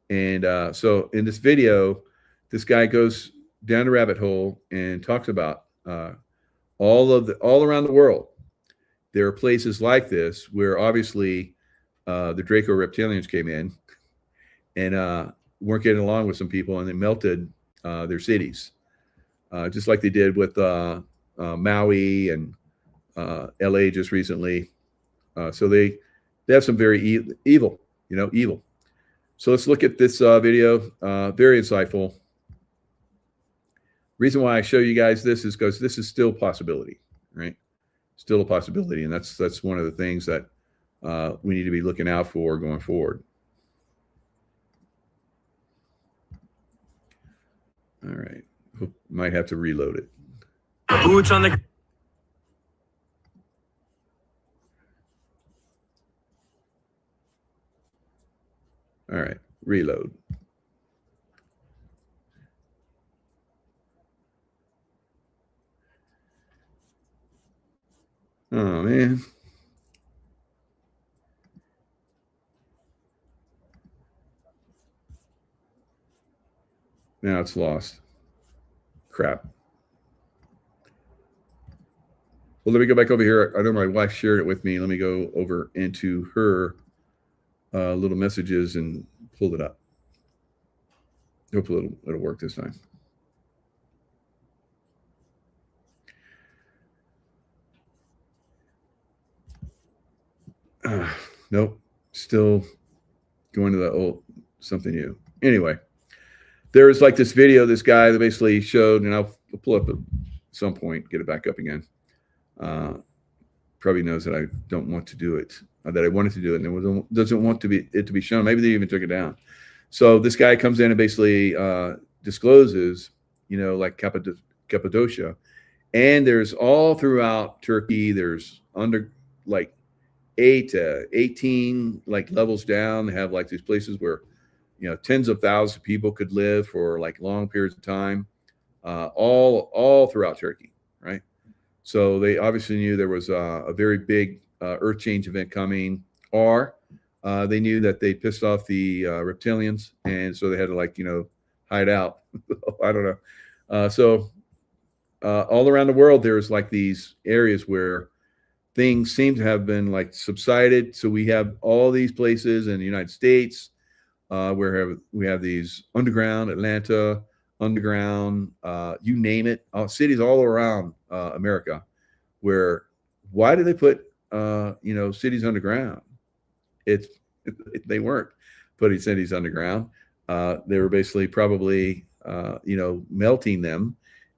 And so in this video, this guy goes down the rabbit hole and talks about all around the world. There are places like this where obviously the Draco reptilians came in and weren't getting along with some people, and they melted their cities, just like they did with Maui and LA just recently. So they have some very evil, evil. So let's look at this video. Very insightful. Reason why I show you guys this is because this is still a possibility, right? Still a possibility, and that's one of the things that we need to be looking out for going forward. All right, might have to reload it. Boots on the. All right, reload. Oh man. Now it's lost. Crap. Well, let me go back over here. I know my wife shared it with me. Let me go over into her little messages and pull it up. Hopefully it'll work this time. Nope. Still going to the old something new. Anyway, there was like this video, this guy that basically showed, and I'll pull up at some point, get it back up again. Probably knows that I don't want to do it, that I wanted to do it, and doesn't want it to be shown. Maybe they even took it down. So this guy comes in and basically discloses, like Cappadocia, and there's all throughout Turkey. There's under like 8 to 18 like levels down. They have like these places where tens of thousands of people could live for like long periods of time, all throughout Turkey, right? So they obviously knew there was a very big earth change event coming, or they knew that they pissed off the reptilians, and so they had to hide out. I don't know. So all around the world, there's like these areas where things seem to have been like subsided. So we have all these places in the United States where we have these underground, Atlanta, underground, you name it, cities all around America, where why do they put cities underground? They weren't putting cities underground. They were basically probably melting them,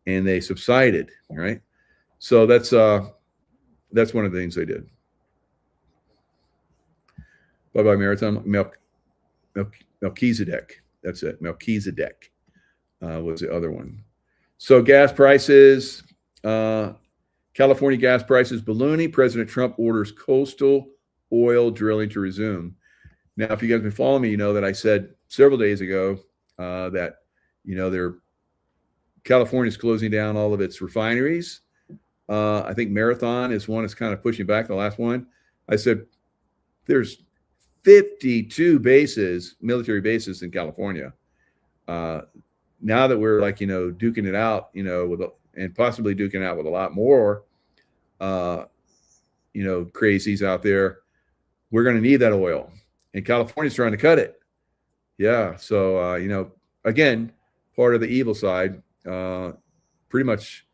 and they subsided, right? So that's one of the things they did. Bye-bye Marathon. Melchizedek. That's it. Melchizedek was the other one. So gas prices, California gas prices ballooning. President Trump orders coastal oil drilling to resume. Now, if you guys have been following me, you know that I said several days ago that, California's closing down all of its refineries. I think Marathon is one that's kind of pushing back, the last one. I said there's 52 bases, military bases in California. Now that we're like, duking it out, and possibly duking it out with a lot more, crazies out there, we're going to need that oil. And California's trying to cut it. Yeah. So, again, part of the evil side, pretty much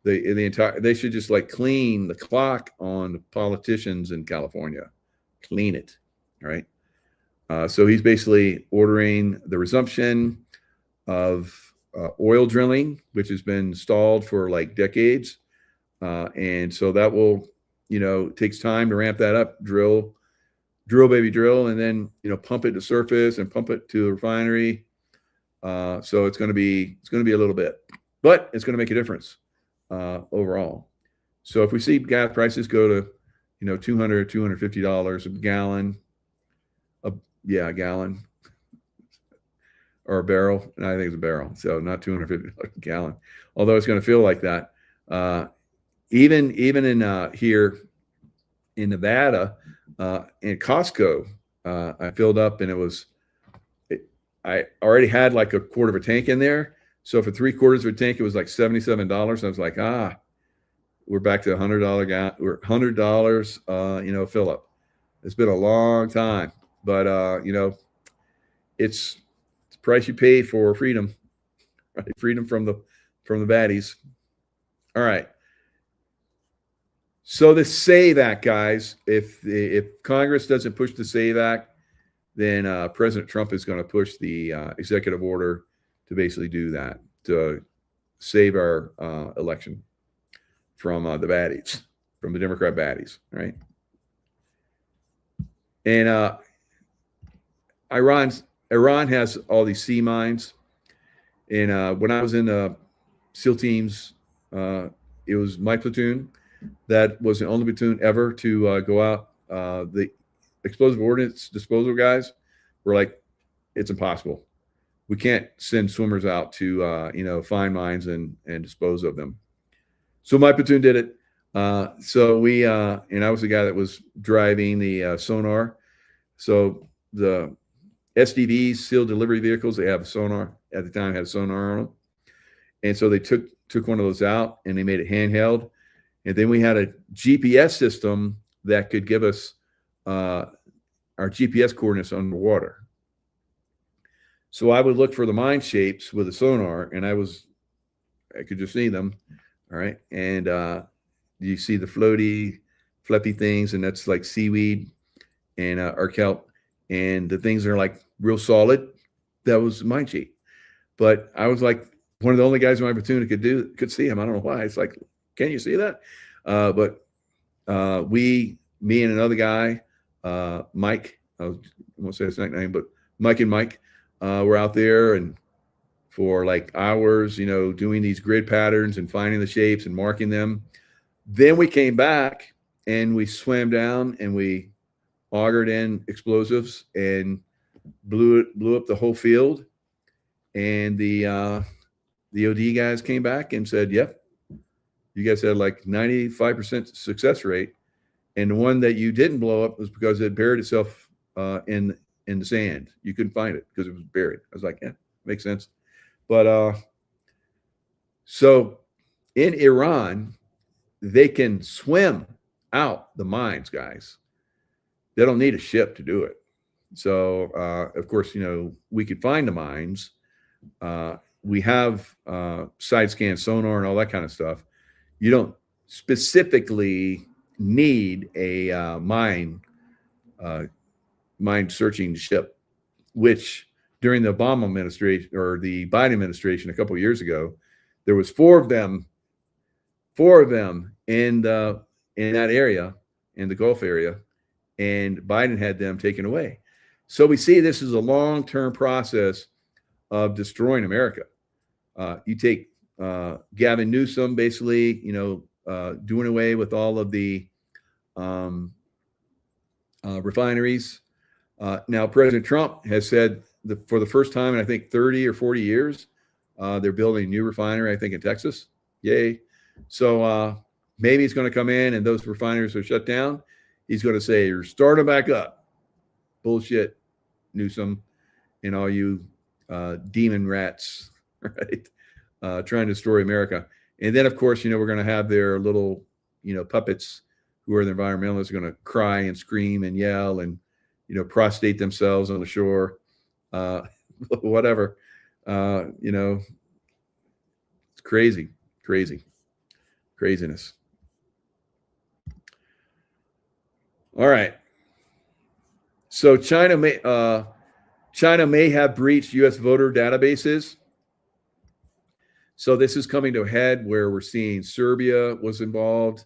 they should just like clean the clock on the politicians in California, clean it. Right. So he's basically ordering the resumption of oil drilling, which has been stalled for like decades. And so that will, takes time to ramp that up, drill, baby, drill, and then, pump it to surface and pump it to the refinery. So it's going to be a little bit, but it's going to make a difference overall. So if we see gas prices go to, $200, $250 a gallon, a gallon or a barrel. And I think it's a barrel. So not $250 a gallon, although it's going to feel like that. Even in here in Nevada, in Costco, I filled up and I already had like a quarter of a tank in there. So for 3/4 of a tank, it was like $77. I was like, we're back to $100 we're $100, fill up. It's been a long time, but it's the price you pay for freedom, right? Freedom from the baddies. All right. So the SAVE Act, guys, if Congress doesn't push the SAVE Act, then President Trump is going to push the executive order to basically do that, to save our election from the baddies, from the Democrat baddies, right? And Iran has all these sea mines. And when I was in the SEAL teams, it was my platoon that was the only platoon ever to go out. The explosive ordnance disposal guys were like, it's impossible. We can't send swimmers out to find mines and dispose of them. So my platoon did it. So we and I was the guy that was driving the sonar. So the SDVs, SEAL delivery vehicles, they have a sonar. At the time, had a sonar on them, and so they took one of those out and they made it handheld. And then we had a GPS system that could give us our GPS coordinates underwater. So I would look for the mine shapes with a sonar, and I could just see them. All right. And you see the fluffy things, and that's like seaweed and or kelp. And the things that are like real solid, that was mine shape. But I was like one of the only guys in my platoon who could see them. I don't know why. It's like, can you see that? But me and another guy, Mike, I won't say his nickname, but Mike and Mike, were out there and for like hours, doing these grid patterns and finding the shapes and marking them. Then we came back and we swam down and we augured in explosives and blew up the whole field. And the OD guys came back and said, yep, you guys had like 95% success rate. And the one that you didn't blow up was because it buried itself in the sand. You couldn't find it because it was buried. I was like, yeah, makes sense. But so in Iran, they can swim out the mines, guys. They don't need a ship to do it. So, of course, we could find the mines. We have side scan sonar and all that kind of stuff. You don't specifically need a mine searching ship, which during the Obama administration or the Biden administration a couple of years ago, there was four of them in that area, in the Gulf area, and Biden had them taken away. So we see this is a long-term process of destroying America. You take Gavin Newsom, basically, doing away with all of the refineries. Now, President Trump has said for the first time in, I think, 30 or 40 years, they're building a new refinery, I think, in Texas. Yay. So maybe he's going to come in and those refineries are shut down. He's going to say, start them back up. Bullshit, Newsom, and all you demon rats, right? Trying to destroy America. And then, of course, we're going to have their little, puppets who are the environmentalists are going to cry and scream and yell and, prostrate themselves on the shore, whatever. It's craziness. All right. So China may have breached U.S. voter databases. So this is coming to a head where we're seeing Serbia was involved,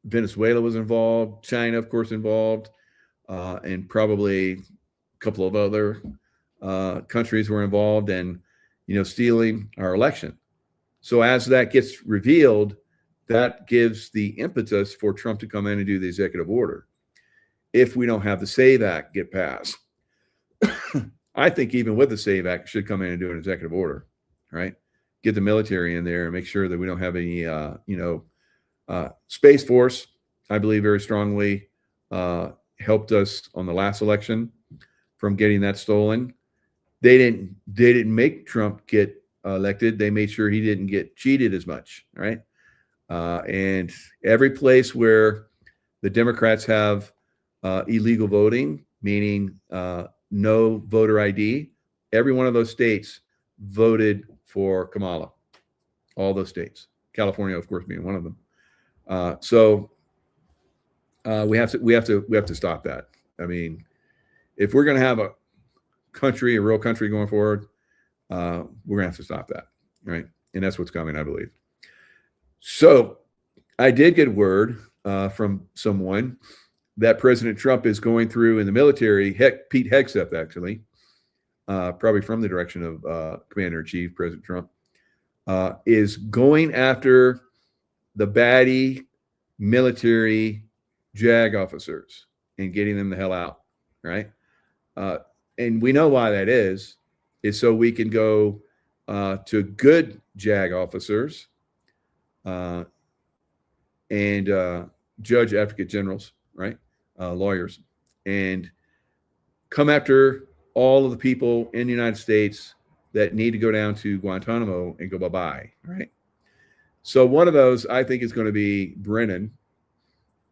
Venezuela was involved, China, of course, involved, and probably a couple of other countries were involved in, stealing our election. So as that gets revealed, that gives the impetus for Trump to come in and do the executive order. If we don't have the SAVE Act get passed, I think even with the SAVE Act, should come in and do an executive order, right? Get the military in there and make sure that we don't have any, Space Force, I believe very strongly, helped us on the last election from getting that stolen. They didn't make Trump get elected. They made sure he didn't get cheated as much, right? And every place where the Democrats have illegal voting, meaning no voter ID, every one of those states voted for Kamala. All those states, California, of course, being one of them. So we have to stop that. I mean, if we're going to have a real country going forward, we're going to have to stop that, right? And that's what's coming, I believe. So I did get word from someone that President Trump is going through in the military, Pete Hegseth, actually, probably from the direction of Commander-in-Chief, President Trump, is going after the baddie military JAG officers and getting them the hell out, right? And we know why that is so we can go to good JAG officers and judge advocate generals, right? Lawyers, and come after all of the people in the United States that need to go down to Guantanamo and go bye-bye, right? So one of those, I think, is going to be Brennan,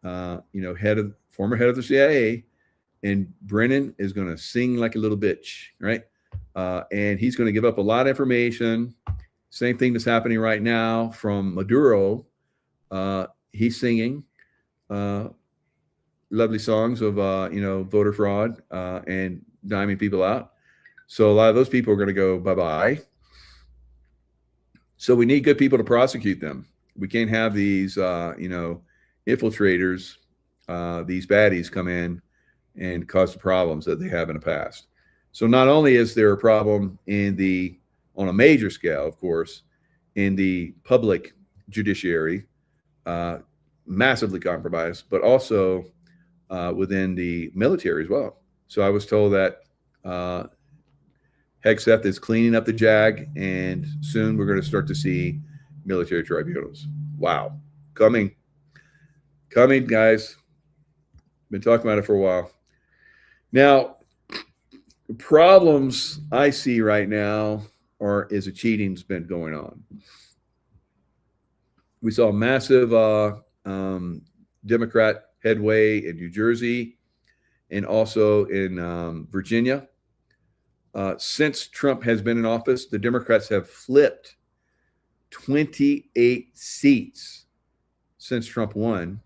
former head of the CIA, and Brennan is going to sing like a little bitch, right? And he's going to give up a lot of information. Same thing that's happening right now from Maduro. He's singing lovely songs of, voter fraud and diming people out. So a lot of those people are going to go bye-bye. So we need good people to prosecute them. We can't have these, infiltrators, these baddies come in and cause the problems that they have in the past. So not only is there a problem on a major scale, of course, in the public judiciary, massively compromised, but also within the military as well. So I was told that Hegseth is cleaning up the JAG, and soon we're going to start to see military tribunals. Wow. Coming, guys. Been talking about it for a while. Now, problems I see right now is a cheating's been going on. We saw massive Democrat headway in New Jersey and also in Virginia. Since Trump has been in office, the Democrats have flipped 28 seats since Trump won.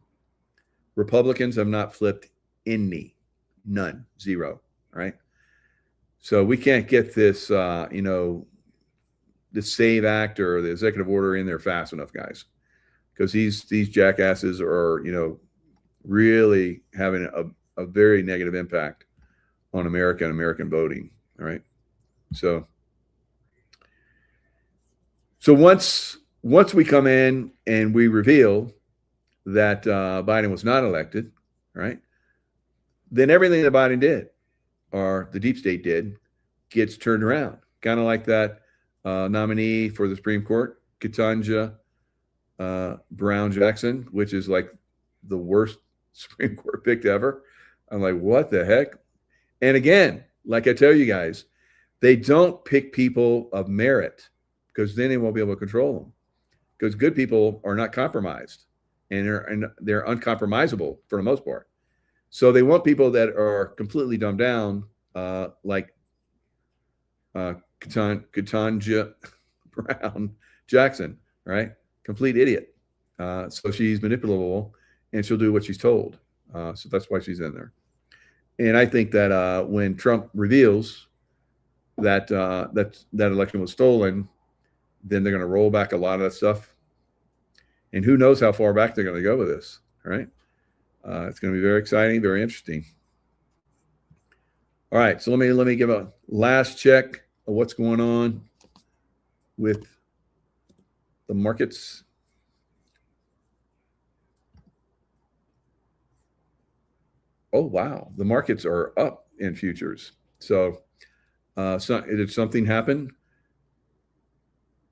Republicans have not flipped any, none, zero, right? So we can't get this, the SAVE Act or the executive order in there fast enough, guys, because these jackasses are, really having a very negative impact on America and American voting. All right. So once we come in and we reveal that Biden was not elected, right, then everything that Biden did or the deep state did gets turned around. Kind of like that nominee for the Supreme Court, Ketanji Brown Jackson, which is like the worst Supreme Court pick ever. I'm like, what the heck? And again, like I tell you guys, they don't pick people of merit because then they won't be able to control them, because good people are not compromised and they're uncompromisable for the most part. So they want people that are completely dumbed down, like Ketanji Brown Jackson, right? Complete idiot. So she's manipulable and she'll do what she's told. So that's why she's in there. And I think that when Trump reveals that election was stolen, then they're going to roll back a lot of that stuff. And who knows how far back they're going to go with this, all right? It's going to be very exciting, very interesting. All right, so let me give a last check of what's going on with the markets. Oh, wow. The markets are up in futures. So did something happen?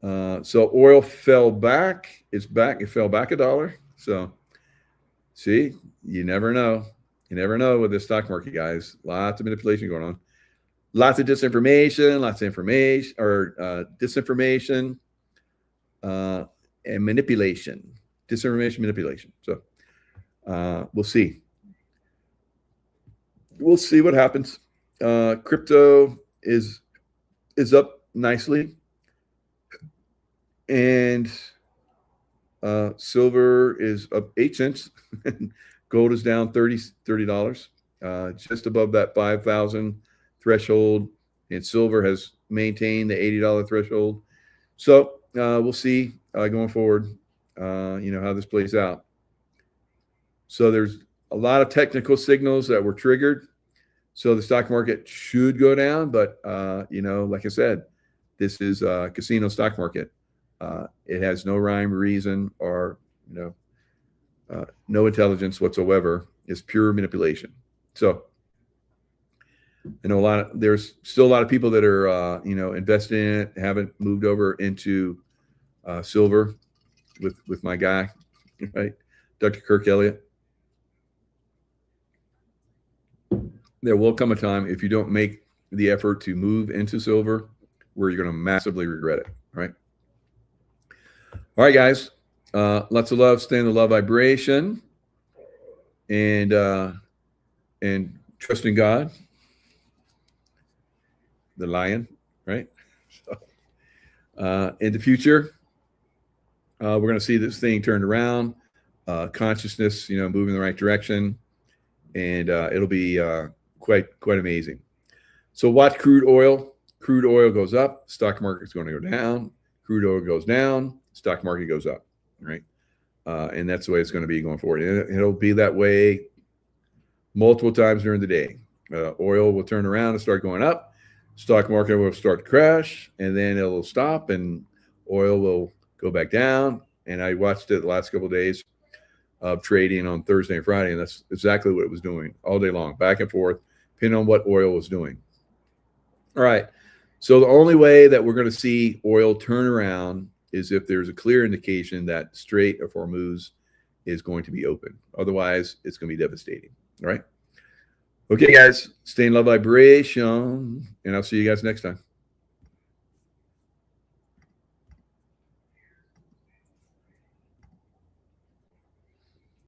So oil fell back. It's back. It fell back $1. So see, you never know. You never know with the stock market, guys. Lots of manipulation going on. Lots of disinformation, disinformation and manipulation. Disinformation, manipulation. So we'll see. We'll see what happens. Crypto is up nicely. And Silver is up 8 cents. Gold is down $30, just above that 5,000 threshold. And silver has maintained the $80 threshold. So we'll see going forward, how this plays out. So there's a lot of technical signals that were triggered. So the stock market should go down, but like I said, this is a casino stock market. It has no rhyme or reason or no intelligence whatsoever. It's pure manipulation. So there's still a lot of people that are invested in it, haven't moved over into silver with my guy, right, Dr. Kirk Elliott. There will come a time, if you don't make the effort to move into silver, where you're going to massively regret it, right? All right, guys. Lots of love. Stay in the love vibration, and trust in God, the lion, right? So, in the future, we're going to see this thing turned around, consciousness, moving in the right direction, and it'll be quite amazing. So watch crude oil. Crude oil goes up, stock market's going to go down. Crude oil goes down, stock market goes up, right? And that's the way it's going to be going forward. And it'll be that way multiple times during the day. Oil will turn around and start going up. Stock market will start to crash, and then it'll stop, and oil will go back down. And I watched it the last couple of days of trading on Thursday and Friday, and that's exactly what it was doing all day long, back and forth, depending on what oil was doing. All right. So the only way that we're going to see oil turn around is if there's a clear indication that Strait of Hormuz is going to be open. Otherwise, it's going to be devastating. All right. Okay, guys, stay in love vibration, and I'll see you guys next time.